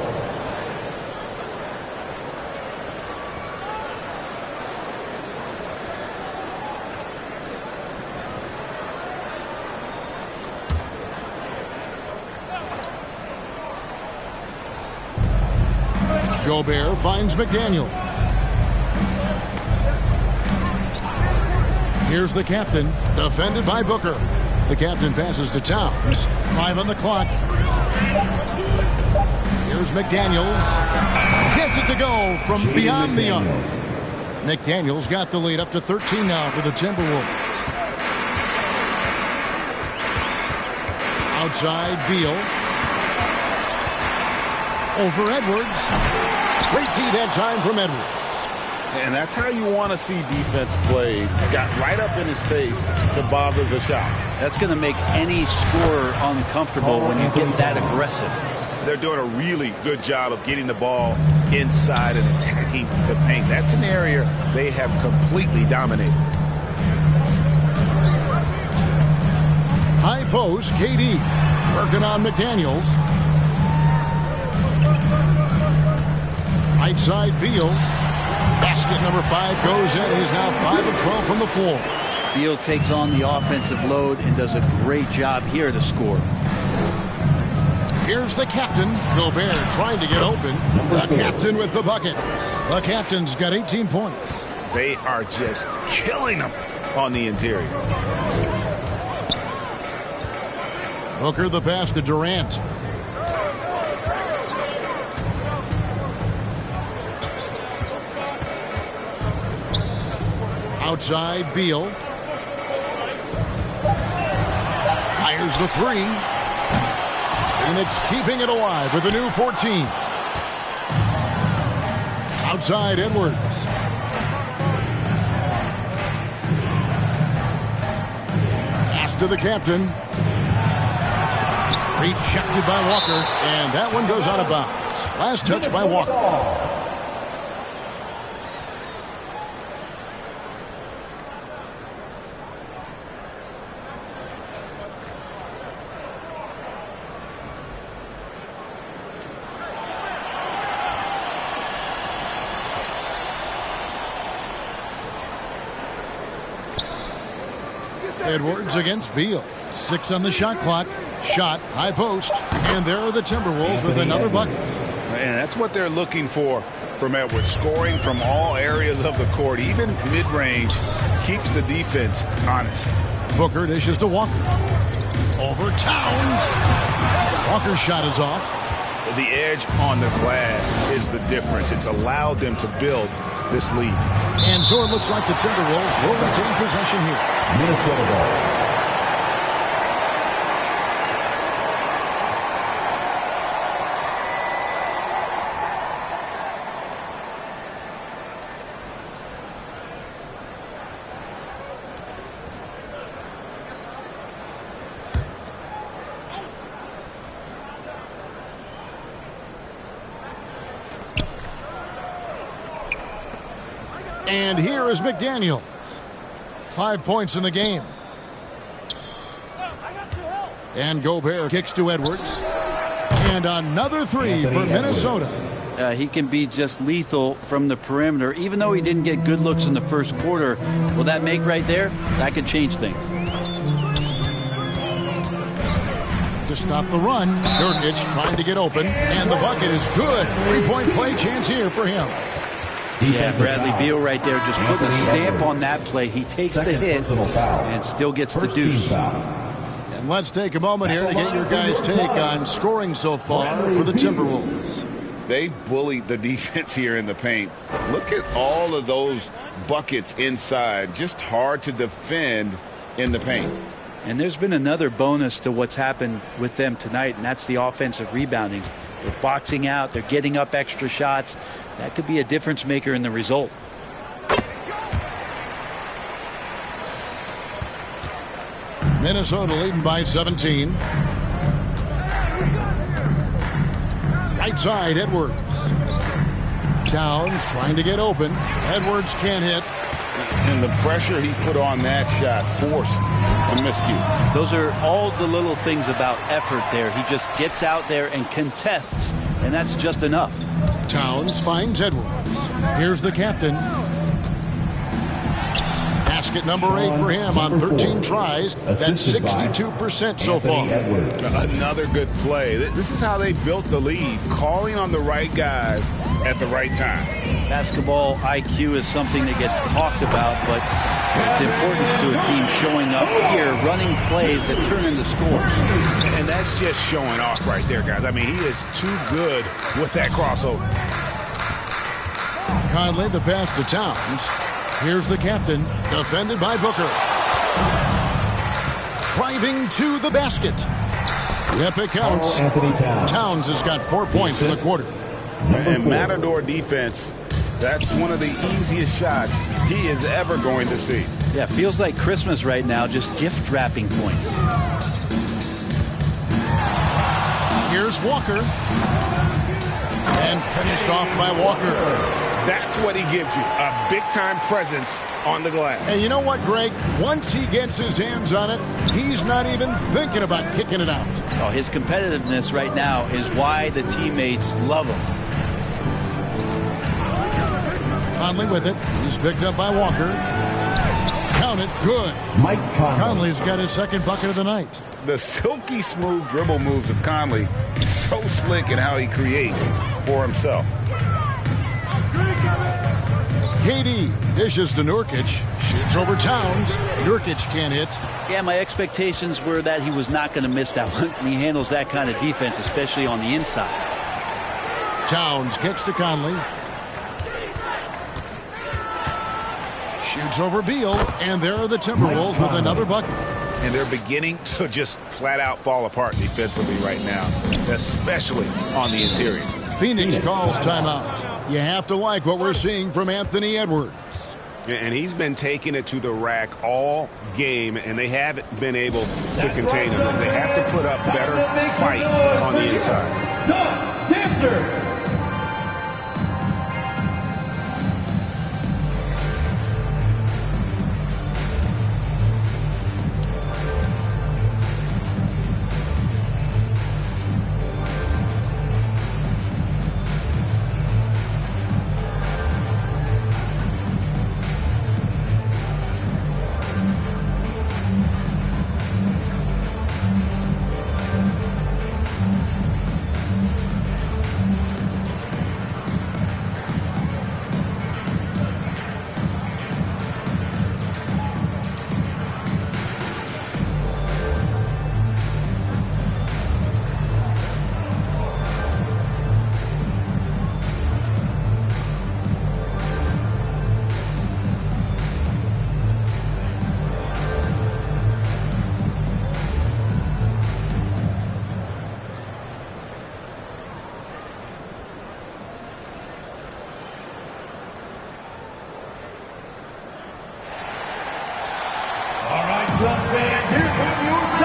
Gobert finds McDaniels. Here's the captain, defended by Booker. The captain passes to Towns. 5 on the clock. Here's McDaniels. Gets it to go from beyond the arc. McDaniels got the lead up to 13 now for the Timberwolves. Outside, Beal. Over Edwards. Great D that time from Edwards. And that's how you want to see defense played. Got right up in his face to bother the shot. That's going to make any scorer uncomfortable when you get that aggressive. They're doing a really good job of getting the ball inside and attacking the paint. That's an area they have completely dominated. High post, KD. Working on McDaniels. Right side, Beal. Basket number 5 goes in. He's now 5 of 12 from the floor. Beal takes on the offensive load and does a great job here to score. Here's the captain, Gobert, trying to get open. The captain with the bucket. The captain's got 18 points. They are just killing them on the interior. Booker the pass to Durant. Outside, Beal. Fires the 3. Phoenix keeping it alive with a new 14. Outside Edwards. Pass to the captain. Rejected by Walker, and that one goes out of bounds. Last touch by Walker. Edwards against Beal. 6 on the shot clock. Shot, high post. And there are the Timberwolves with another bucket. And that's what they're looking for from Edwards. Scoring from all areas of the court, even mid-range, keeps the defense honest. Booker dishes to Walker. Over Towns. Walker's shot is off. The edge on the glass is the difference. It's allowed them to build this lead. And so it looks like the Timberwolves will retain possession here. Minnesota ball. And here is McDaniels. 5 points in the game. And Gobert kicks to Edwards. And another 3 for Minnesota. He can be just lethal from the perimeter. Even though he didn't get good looks in the first quarter, will that make right there? That could change things. To stop the run, Nurkic trying to get open. And the bucket is good. 3-point play chance here for him. Yeah, Bradley Beal right there just putting a stamp on that play. He takes the hit and still gets the deuce. And let's take a moment here to get your guys' take on scoring so far for the Timberwolves. They bullied the defense here in the paint. Look at all of those buckets inside. Just hard to defend in the paint. And there's been another bonus to what's happened with them tonight, and that's the offensive rebounding. They're boxing out. They're getting up extra shots. That could be a difference maker in the result. Minnesota leading by 17. Right side, Edwards. Towns trying to get open. Edwards can't hit. And the pressure he put on that shot forced a miscue. Those are all the little things about effort there. He just gets out there and contests, and that's just enough. Towns finds Edwards. Here's the captain. Basket number 8 for him on 13 tries. That's 62% so far. Another good play. This is how they built the lead, calling on the right guys at the right time. Basketball IQ is something that gets talked about, but its importance to a team showing up here, running plays that turn into scores. And that's just showing off right there, guys. I mean, he is too good with that crossover. Conley, the pass to Towns. Here's the captain, defended by Booker. Driving to the basket. Yep, it counts. Towns has got 4 points in the quarter. And Matador defense, that's one of the easiest shots he is ever going to see. Yeah, feels like Christmas right now, just gift wrapping points. Here's Walker. And finished off by Walker. That's what he gives you, a big-time presence on the glass. And you know what, Greg? Once he gets his hands on it, he's not even thinking about kicking it out. Oh, his competitiveness right now is why the teammates love him. Conley with it. He's picked up by Walker. Count it. Good. Mike Conley's got his second bucket of the night. The silky smooth dribble moves of Conley, so slick in how he creates for himself. KD dishes to Nurkic. Shoots over Towns. Nurkic can't hit. Yeah, my expectations were that he was not going to miss that one. And he handles that kind of defense, especially on the inside. Towns kicks to Conley. Shoots over Beal. And there are the Timberwolves with another bucket. and they're beginning to just flat out fall apart defensively right now, especially on the interior. Phoenix calls timeout. You have to like what we're seeing from Anthony Edwards. And he's been taking it to the rack all game, and they haven't been able to contain him. They have to put up better fight on the inside. Suns Dancer.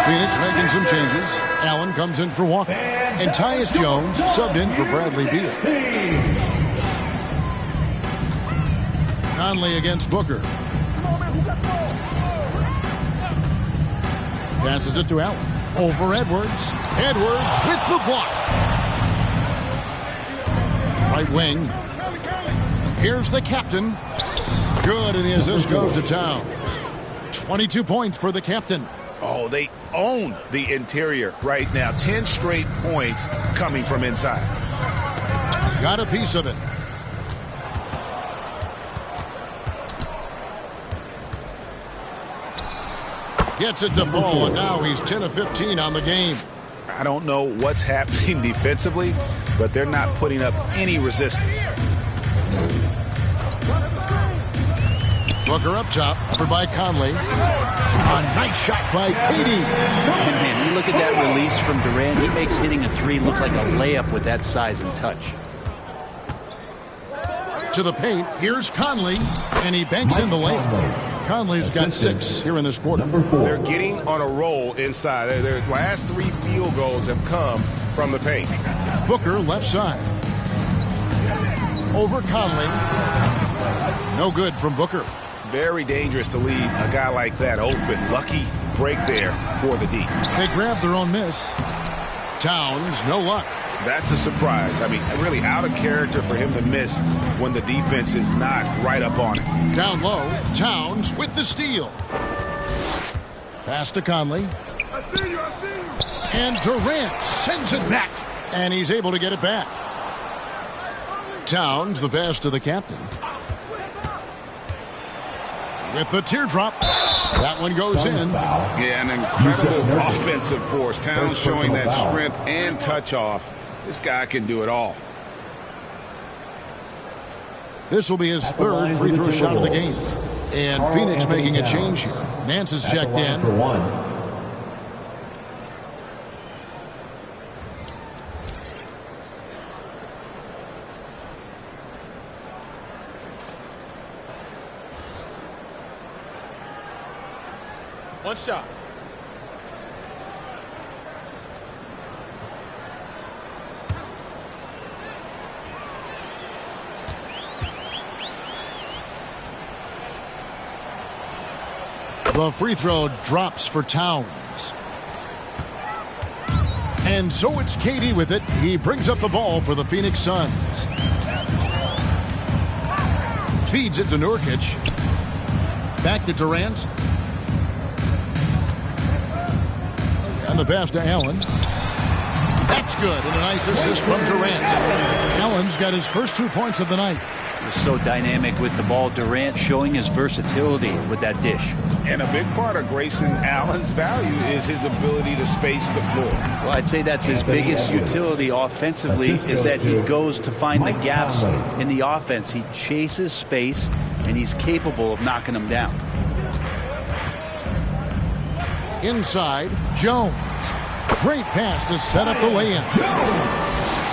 Phoenix making some changes. Allen comes in for Walker. And Tyus Jones subbed in for Bradley Beal. Conley against Booker. Passes it to Allen. Over Edwards. Edwards with the block. Right wing. Here's the captain. Good, and the assist goes to Towns. 22 points for the captain. Oh, they own the interior right now. 10 straight points coming from inside. Got a piece of it. Gets it to fall, and now he's 10 of 15 on the game. I don't know what's happening defensively, but they're not putting up any resistance. Booker up top, covered by Conley. A nice shot by KD. And man, you look at that release from Durant. He makes hitting a three look like a layup with that size and touch. To the paint, here's Conley, and he banks in the layup. Conley's got 6 here in this quarter. They're getting on a roll inside. Their last 3 field goals have come from the paint. Booker left side. Over Conley. No good from Booker. Very dangerous to leave a guy like that open. Lucky break there for the D. They grab their own miss. Towns, no luck. That's a surprise. I mean, really out of character for him to miss when the defense is not right up on it. Down low, Towns with the steal. Pass to Conley. I see you. And Durant sends it back. And he's able to get it back. Towns, the pass to the captain. With the teardrop. That one goes in. Yeah, an incredible offensive force. Towns showing that strength and touch off. This guy can do it all. This will be his 3rd free throw shot of the game. And Phoenix making a change here. Nance is checked in. One shot. The free throw drops for Towns. And so it's KD with it. He brings up the ball for the Phoenix Suns. Feeds it to Nurkic. Back to Durant. And the pass to Allen. That's good. And a nice assist from Durant. Allen's got his first 2 points of the night. So dynamic with the ball. Durant showing his versatility with that dish. And a big part of Grayson Allen's value is his ability to space the floor. Well, I'd say that's his biggest utility offensively, is that he goes to find the gaps in the offense. He chases space, and he's capable of knocking them down. Inside, Jones. Great pass to set up the lay-in.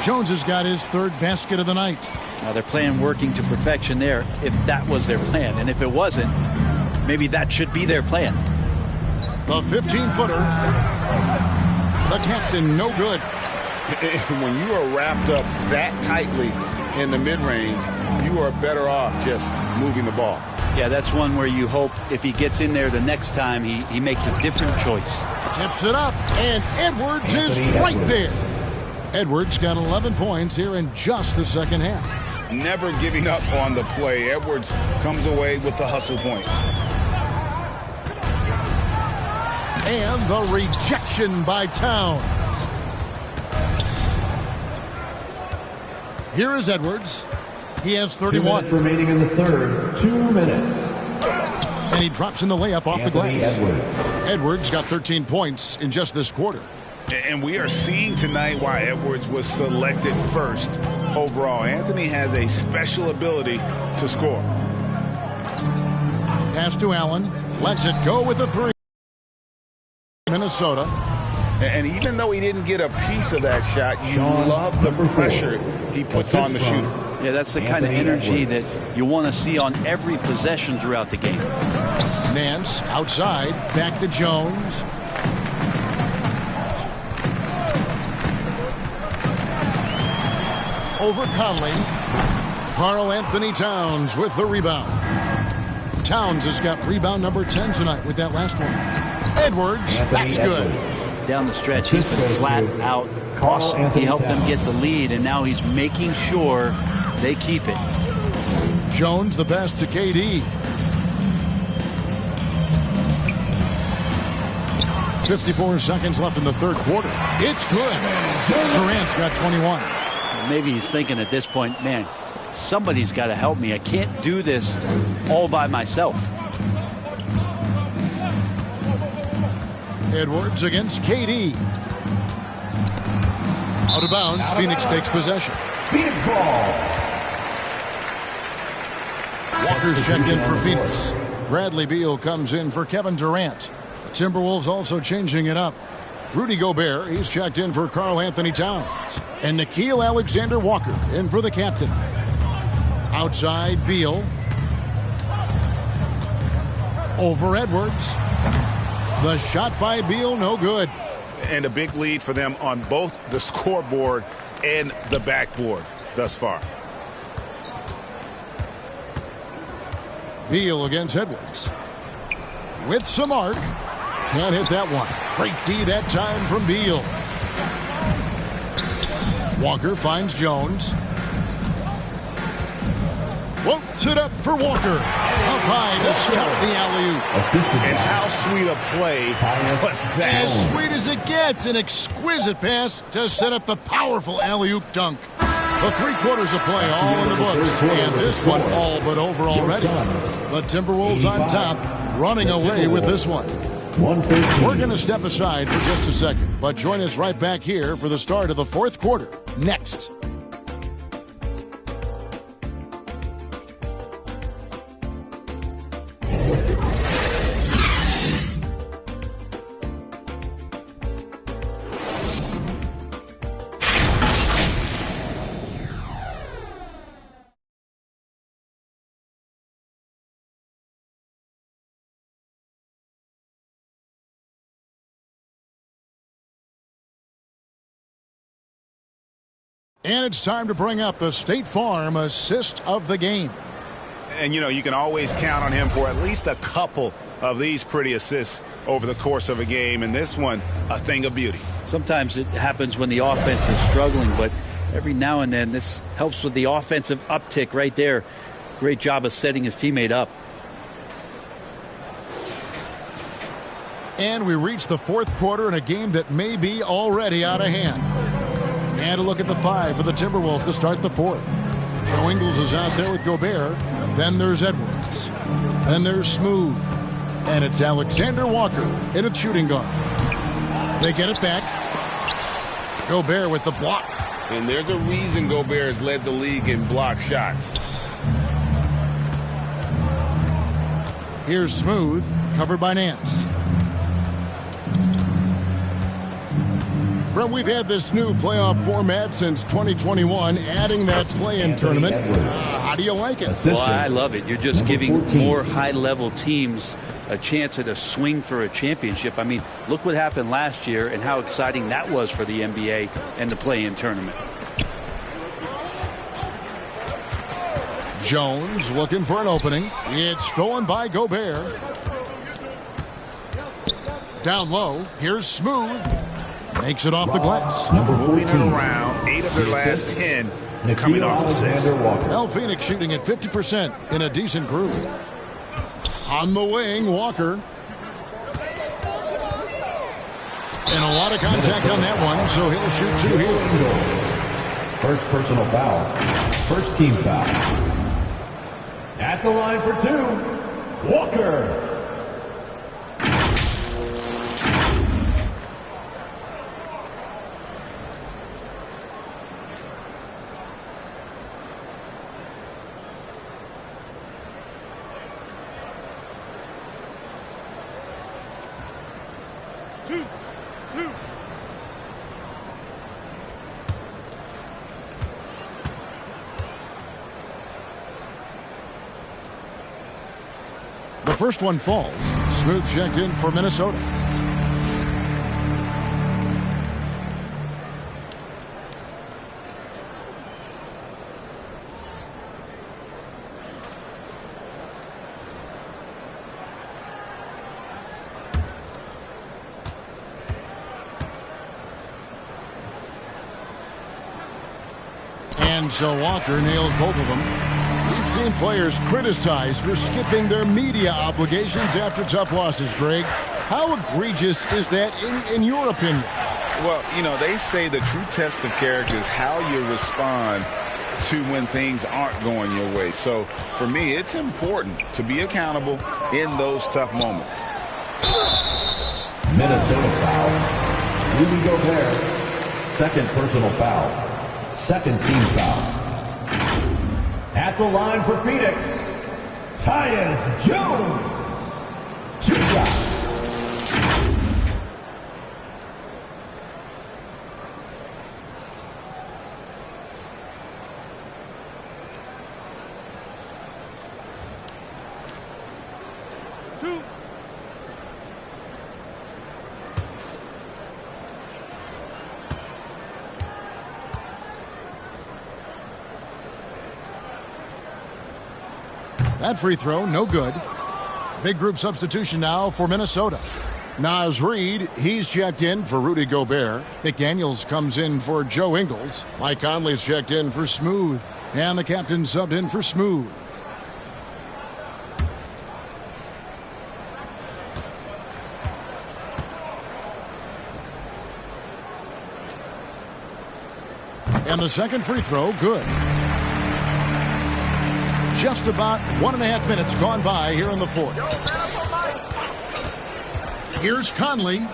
Jones has got his third basket of the night. Now they're playing working to perfection there, if that was their plan. And if it wasn't, maybe that should be their plan. The 15-footer. The captain, no good. When you are wrapped up that tightly in the mid-range, you are better off just moving the ball. Yeah, that's one where you hope if he gets in there the next time, he makes a different choice. Tips it up, and Edwards is right there. Edwards got 11 points here in just the second half. Never giving up on the play. Edwards comes away with the hustle points. And the rejection by Towns. Here is Edwards. He has 31. 2 minutes remaining in the third. 2 minutes. And he drops in the layup off the glass. Edwards got 13 points in just this quarter. And we are seeing tonight why Edwards was selected first overall. Anthony has a special ability to score. Pass to Allen. Lets it go with the three. Minnesota. And even though he didn't get a piece of that shot, you love the pressure he puts on the shooter. Yeah, that's the kind of energy that you want to see on every possession throughout the game. Nance outside. Back to Jones. Over Conley. Karl Anthony Towns with the rebound. Towns has got rebound number 10 tonight with that last one. Edwards, that's good. Down the stretch, he's been flat out awesome. He helped them get the lead, and now he's making sure they keep it. Jones, the pass to KD. 54 seconds left in the third quarter. It's good. Durant's got 21. Maybe he's thinking at this point, man, somebody's got to help me. I can't do this all by myself. Edwards against KD. Out of bounds. Phoenix takes possession. Phoenix ball. Walker's checked in for Phoenix. Bradley Beal comes in for Kevin Durant. The Timberwolves also changing it up. Rudy Gobert, he's checked in for Karl Anthony Towns. And Nickeil Alexander-Walker in for the captain. Outside, Beal. Over Edwards. The shot by Beal, no good. And a big lead for them on both the scoreboard and the backboard thus far. Beal against Edwards. With some arc. Can't hit that one. Great D that time from Beal. Walker finds Jones. Floats it up for Walker. Up high to stop the alley-oop. And how sweet a play was that? As sweet as it gets. An exquisite pass to set up the powerful alley-oop dunk. The 3 quarters of play all in the books. And this one all but over already. The Timberwolves on top, running away with this one. We're going to step aside for just a second, but join us right back here for the start of the fourth quarter. Next. And it's time to bring up the State Farm assist of the game. And, you know, you can always count on him for at least a couple of these pretty assists over the course of a game. And this one, a thing of beauty. Sometimes it happens when the offense is struggling, but every now and then this helps with the offensive uptick right there. Great job of setting his teammate up. And we reach the fourth quarter in a game that may be already out of hand. And a look at the 5 for the Timberwolves to start the fourth. Joe Ingles is out there with Gobert. Then there's Edwards. Then there's Smooth. And it's Alexander Walker in a shooting guard. They get it back. Gobert with the block. And there's a reason Gobert has led the league in block shots. Here's Smooth, covered by Nance. Brent, we've had this new playoff format since 2021, adding that play-in tournament. How do you like it? Well, I love it. You're just giving more high-level teams a chance at a swing for a championship. I mean, look what happened last year and how exciting that was for the NBA and the play-in tournament. Jones looking for an opening. It's stolen by Gobert. Down low. Here's Smooth. Makes it off the glass. Moving it around. 8 of their last 10 coming off assists. Well, Phoenix shooting at 50% in a decent groove. On the wing, Walker. And a lot of contact on that one, so he'll shoot 2 here. First personal foul. First team foul. At the line for 2, Walker. The first one falls. Smooth checked in for Minnesota. And so Walker nails both of them. We've seen players criticized for skipping their media obligations after tough losses, Greg. How egregious is that in your opinion? Well, you know, they say the true test of character is how you respond to when things aren't going your way. So, for me, it's important to be accountable in those tough moments. Minnesota foul. Rudy Gobert. Second personal foul. Second team foul. At the line for Phoenix, Tyus Jones. 2 shots. That free throw, no good. Big group substitution now for Minnesota. Naz Reid, he's checked in for Rudy Gobert. McDaniels comes in for Joe Ingles. Mike Conley's checked in for Smooth. And the captain subbed in for Smooth. And the second free throw, good. Just about 1.5 minutes gone by here in the fourth. Here's Conley.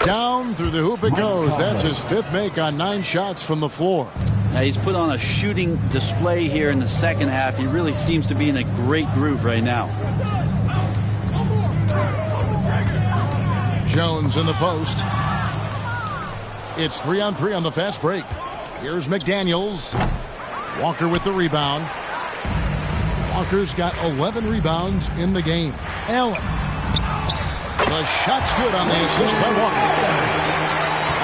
Down through the hoop it goes. That's his 5th make on 9 shots from the floor. Now he's put on a shooting display here in the second half. He really seems to be in a great groove right now. Jones in the post. It's 3-on-3 on the fast break. Here's McDaniels. Walker with the rebound. Walker's got 11 rebounds in the game. Allen. The shot's good on the assist by Walker.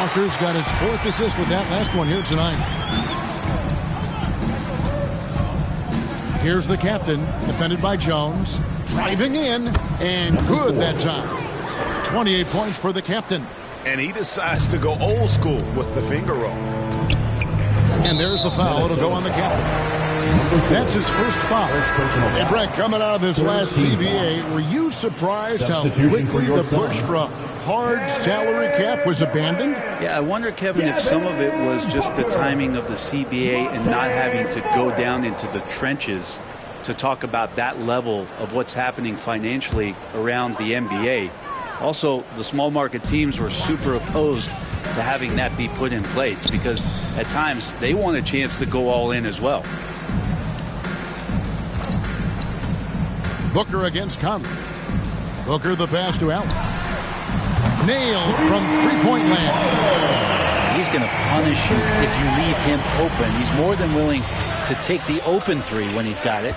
Walker's got his 4th assist with that last one here tonight. Here's the captain, defended by Jones. Driving in, and good that time. 28 points for the captain. And he decides to go old school with the finger roll. And there's the foul. It'll go on the captain. That's his first foul. Hey, Brett, coming out of this last CBA, were you surprised how quickly the push for a hard salary cap was abandoned? Yeah, I wonder, Kevin, if some of it was just the timing of the CBA and not having to go down into the trenches to talk about that level of what's happening financially around the NBA. Also, the small market teams were super opposed to having that be put in place because at times they want a chance to go all in as well. Booker against Conley. Booker the pass to Allen. Nailed from 3-point land. He's going to punish you if you leave him open. He's more than willing to take the open three when he's got it.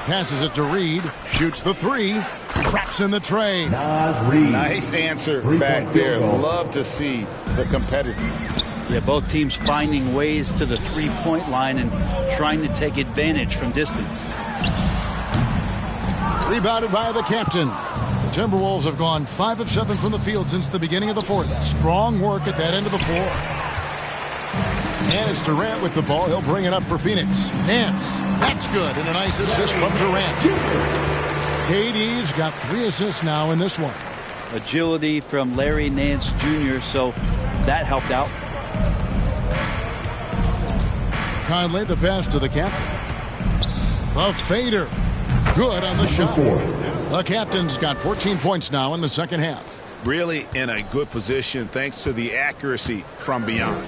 Passes it to Reed. Shoots the three. Traps in the tray. Nice answer back there. Love to see the competitiveness. Yeah, both teams finding ways to the three-point line and trying to take advantage from distance. Rebounded by the captain. The Timberwolves have gone 5 of 7 from the field since the beginning of the fourth. Strong work at that end of the floor. And it's Durant with the ball. He'll bring it up for Phoenix. Nance. That's good. And a nice assist from Durant. KD's got 3 assists now in this one. Agility from Larry Nance Jr., so that helped out. Conley, the pass to the captain. The fader. Good on the shot. The captain's got 14 points now in the second half. Really in a good position thanks to the accuracy from beyond.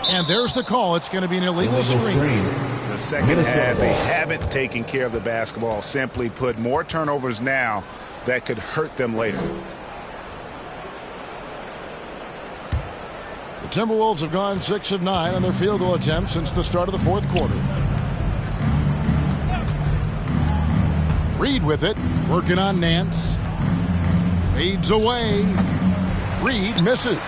And there's the call. It's going to be an illegal screen. The second half, they haven't taken care of the basketball. Simply put, more turnovers now that could hurt them later. The Timberwolves have gone 6 of 9 on their field goal attempts since the start of the fourth quarter. Reed with it, working on Nance. Fades away. Reed misses.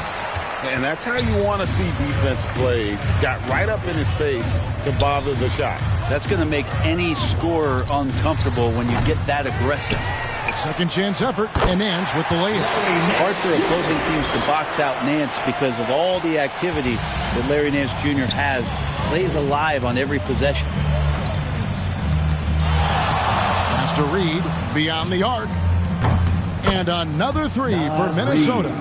And that's how you want to see defense play. Got right up in his face to bother the shot. That's going to make any scorer uncomfortable when you get that aggressive. A second chance effort, and Nance with the layup. Hard for opposing teams to box out Nance because of all the activity that Larry Nance Jr. has. Plays alive on every possession. Pass to Reed, beyond the arc. And another three for Minnesota.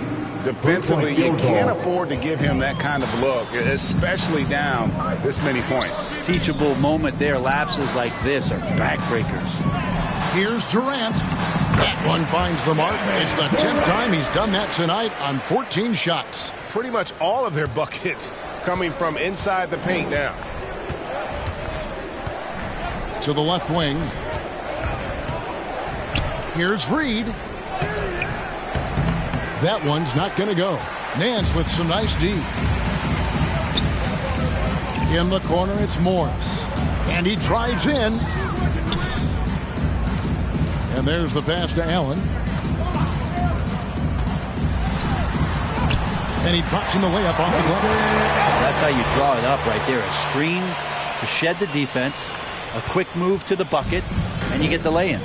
Defensively, you can't afford to give him that kind of look, especially down this many points. Teachable moment there. Lapses like this are backbreakers. Here's Durant. That one finds the mark. It's the 10th time he's done that tonight on 14 shots. Pretty much all of their buckets coming from inside the paint now. To the left wing. Here's Reed. That one's not going to go. Nance with some nice D. In the corner, it's Morris. And he drives in. And there's the pass to Allen. And he drops in the layup off the glass. That's how you draw it up right there. A screen to shed the defense. A quick move to the bucket. And you get the lay-in.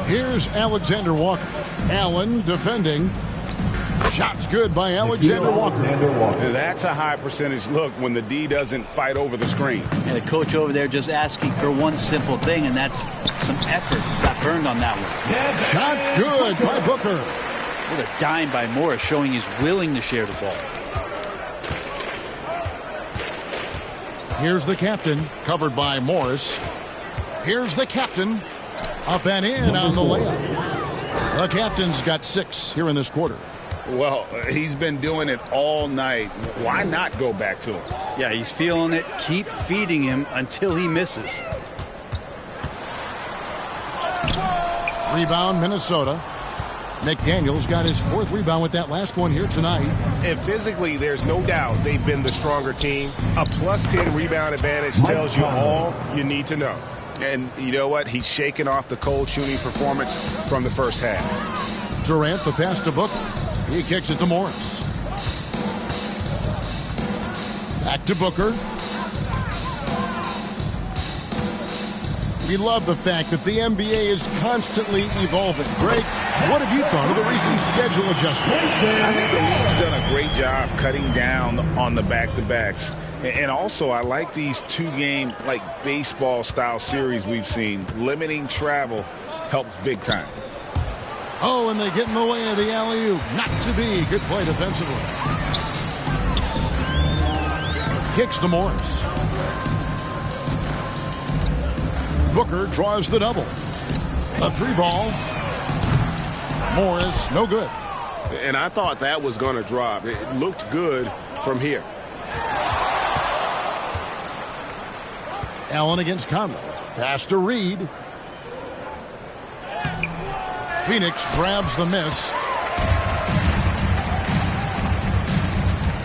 Here's Alexander Walker. Allen defending. Shots good by Alexander Walker. That's a high percentage look when the D doesn't fight over the screen. And a coach over there just asking for one simple thing, and that's some effort. Got burned on that one. Shots good by Booker. What a dime by Morris, showing he's willing to share the ball. Here's the captain, covered by Morris. Here's the captain. Up and in on the layup. The captain's got 6 here in this quarter. Well, he's been doing it all night. Why not go back to him? Yeah, he's feeling it. Keep feeding him until he misses. Rebound, Minnesota. McDaniels got his 4th rebound with that last one here tonight. And physically, there's no doubt they've been the stronger team. A +10 rebound advantage tells you all you need to know. And you know what? He's shaking off the cold shooting performance from the first half. Durant, the pass to Booker. He kicks it to Morris. Back to Booker. We love the fact that the NBA is constantly evolving. Greg, what have you thought of the recent schedule adjustments? I think the league's done a great job cutting down on the back-to-backs. And also, I like these 2-game, like baseball-style series we've seen. Limiting travel helps big time. Oh, and they get in the way of the alley-oop. Not to be. Good play defensively. Kicks to Morris. Booker draws the double. A 3-ball. Morris, no good. And I thought that was going to drop. It looked good from here. Allen against Conley. Pass to Reed. Phoenix grabs the miss.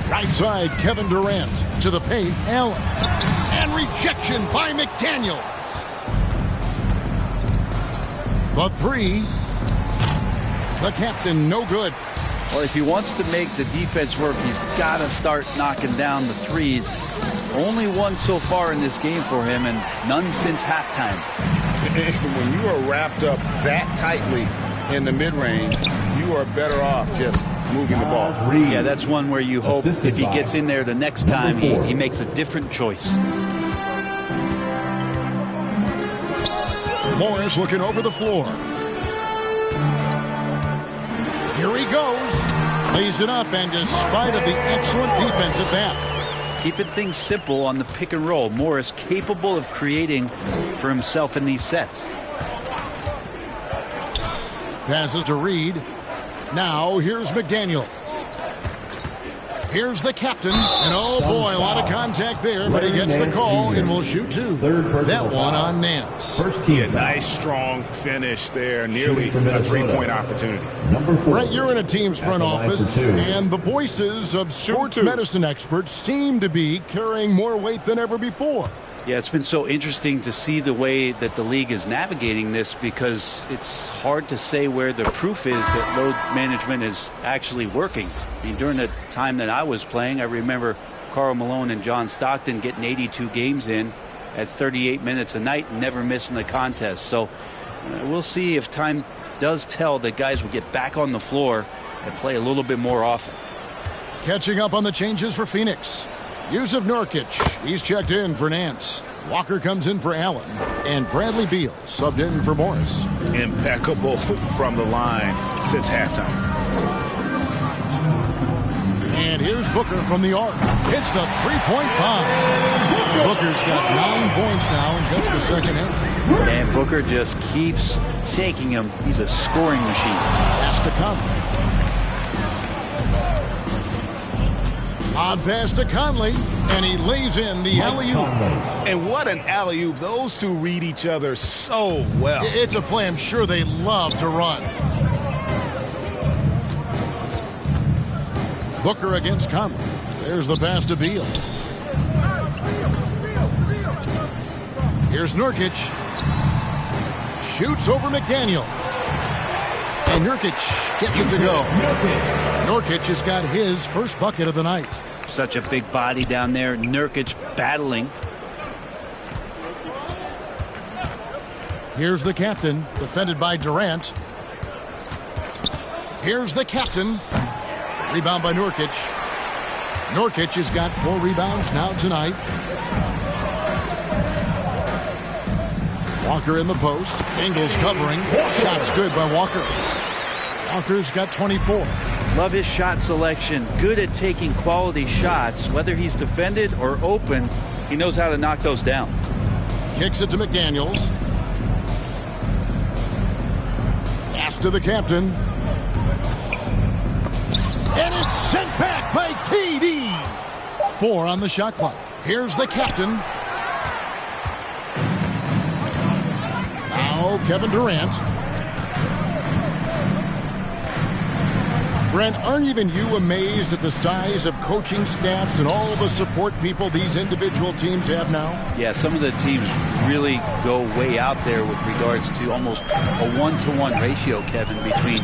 Right side, Kevin Durant. To the paint, Allen. And rejection by McDaniels. The three. The captain, no good. Well, if he wants to make the defense work, he's got to start knocking down the threes. Only one so far in this game for him, and none since halftime. When you are wrapped up that tightly in the mid-range, you are better off just moving the ball. Yeah, that's one where you hope if he gets in there the next time, he makes a different choice. Morris looking over the floor. Here he goes. Lays it up, and despite of the excellent defense at that. Keeping things simple on the pick and roll. Morris capable of creating for himself in these sets. Passes to Reed. Now here's McDaniels. Here's the captain. And oh boy, a lot of contact there, but he gets the call and will shoot two. That one on Nance. A nice strong finish there, nearly a three-point opportunity. Brett, you're in a team's front office, and the voices of sports medicine experts seem to be carrying more weight than ever before. Yeah, it's been so interesting to see the way that the league is navigating this, because it's hard to say where the proof is that load management is actually working. I mean, during the time that I was playing, I remember Karl Malone and John Stockton getting 82 games in at 38 minutes a night and never missing the contest. So we'll see if time does tell that guys will get back on the floor and play a little bit more often. Catching up on the changes for Phoenix. Yusuf Nurkic, he's checked in for Nance. Walker comes in for Allen. And Bradley Beal subbed in for Morris. Impeccable from the line since halftime. And here's Booker from the arc. Hits the three-point bomb. Booker's got 9 points now in just the second half. And Booker just keeps taking him. He's a scoring machine. Has to come. Odd pass to Conley, and he lays in the alley-oop. And what an alley-oop. Those two read each other so well. It's a play I'm sure they love to run. Booker against Conley. There's the pass to Beal. Here's Nurkic. Shoots over McDaniel. And Nurkic gets it to go. Nurkic has got his first bucket of the night. Such a big body down there. Nurkic battling. Here's the captain, defended by Durant. Here's the captain. Rebound by Nurkic. Nurkic has got 4 rebounds now tonight. Walker in the post. Ingles covering. Shots good by Walker. Walker's got 24. Love his shot selection. Good at taking quality shots. Whether he's defended or open, he knows how to knock those down. Kicks it to McDaniels. Pass to the captain. And it's sent back by KD. 4 on the shot clock. Here's the captain. Now Kevin Durant. Brent, aren't even you amazed at the size of coaching staffs and all the support people these individual teams have now? Yeah, some of the teams really go way out there with regards to almost a 1-to-1 ratio, Kevin, between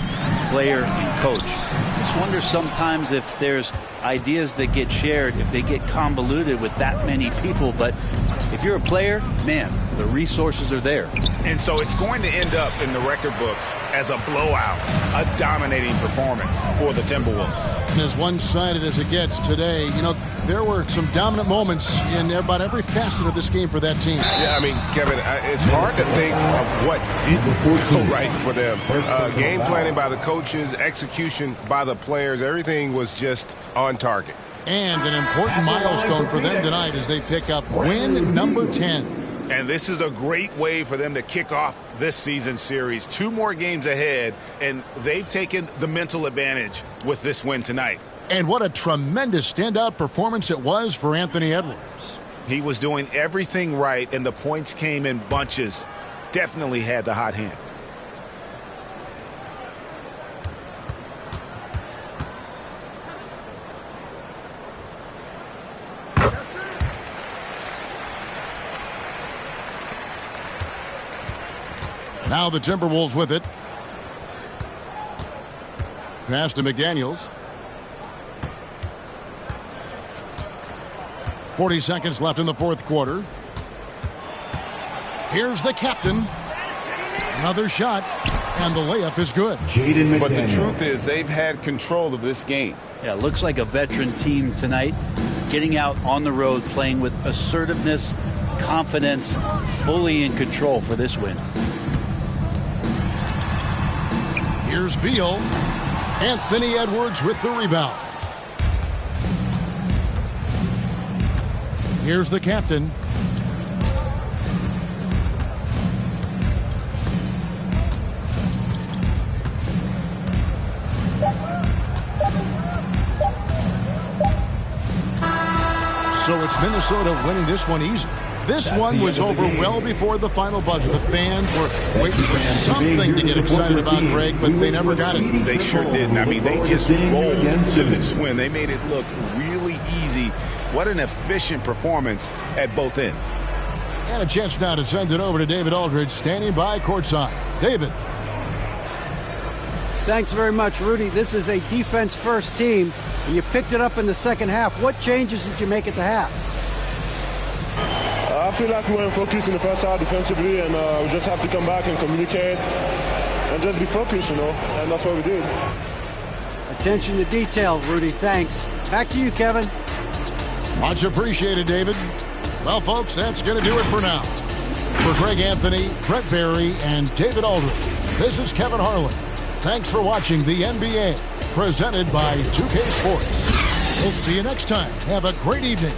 player and coach. I just wonder sometimes if there's ideas that get shared, if they get convoluted with that many people. But if you're a player, man, the resources are there. And so it's going to end up in the record books as a blowout, a dominating performance for the Timberwolves. And as one-sided as it gets today, you know, there were some dominant moments in about every facet of this game for that team. Yeah, I mean, Kevin, it's hard to think of what didn't go right for them. Game planning by the coaches, execution by the players, everything was just on target. And an important milestone for them tonight as they pick up win number 10. And this is a great way for them to kick off this season series. 2 more games ahead, and they've taken the mental advantage with this win tonight. And what a tremendous standout performance it was for Anthony Edwards. He was doing everything right, and the points came in bunches. Definitely had the hot hand. Now the Timberwolves with it. Pass to McDaniels. 40 seconds left in the fourth quarter. Here's the captain. Another shot, and the layup is good. But the truth is, they've had control of this game. Yeah, looks like a veteran team tonight, getting out on the road, playing with assertiveness, confidence, fully in control for this win. Here's Beal. Anthony Edwards with the rebound. Here's the captain. So it's Minnesota winning this one easy. This one was over well before the final buzzer. The fans were waiting for something to get excited about, Greg, but they never got it. They sure didn't. I mean, they just rolled to this win. They made it look really easy. What an efficient performance at both ends. And a chance now to send it over to David Aldridge, standing by courtside. David. Thanks very much, Rudy. This is a defense-first team, and you picked it up in the second half. What changes did you make at the half? I feel like we weren't focused in the first half defensively, and we just have to come back and communicate and just be focused, and that's what we did. Attention to detail, Rudy. Thanks. Back to you, Kevin. Much appreciated, David. Well, folks, that's going to do it for now. For Greg Anthony, Brent Barry, and David Aldridge, this is Kevin Harlan. Thanks for watching the NBA, presented by 2K Sports. We'll see you next time. Have a great evening.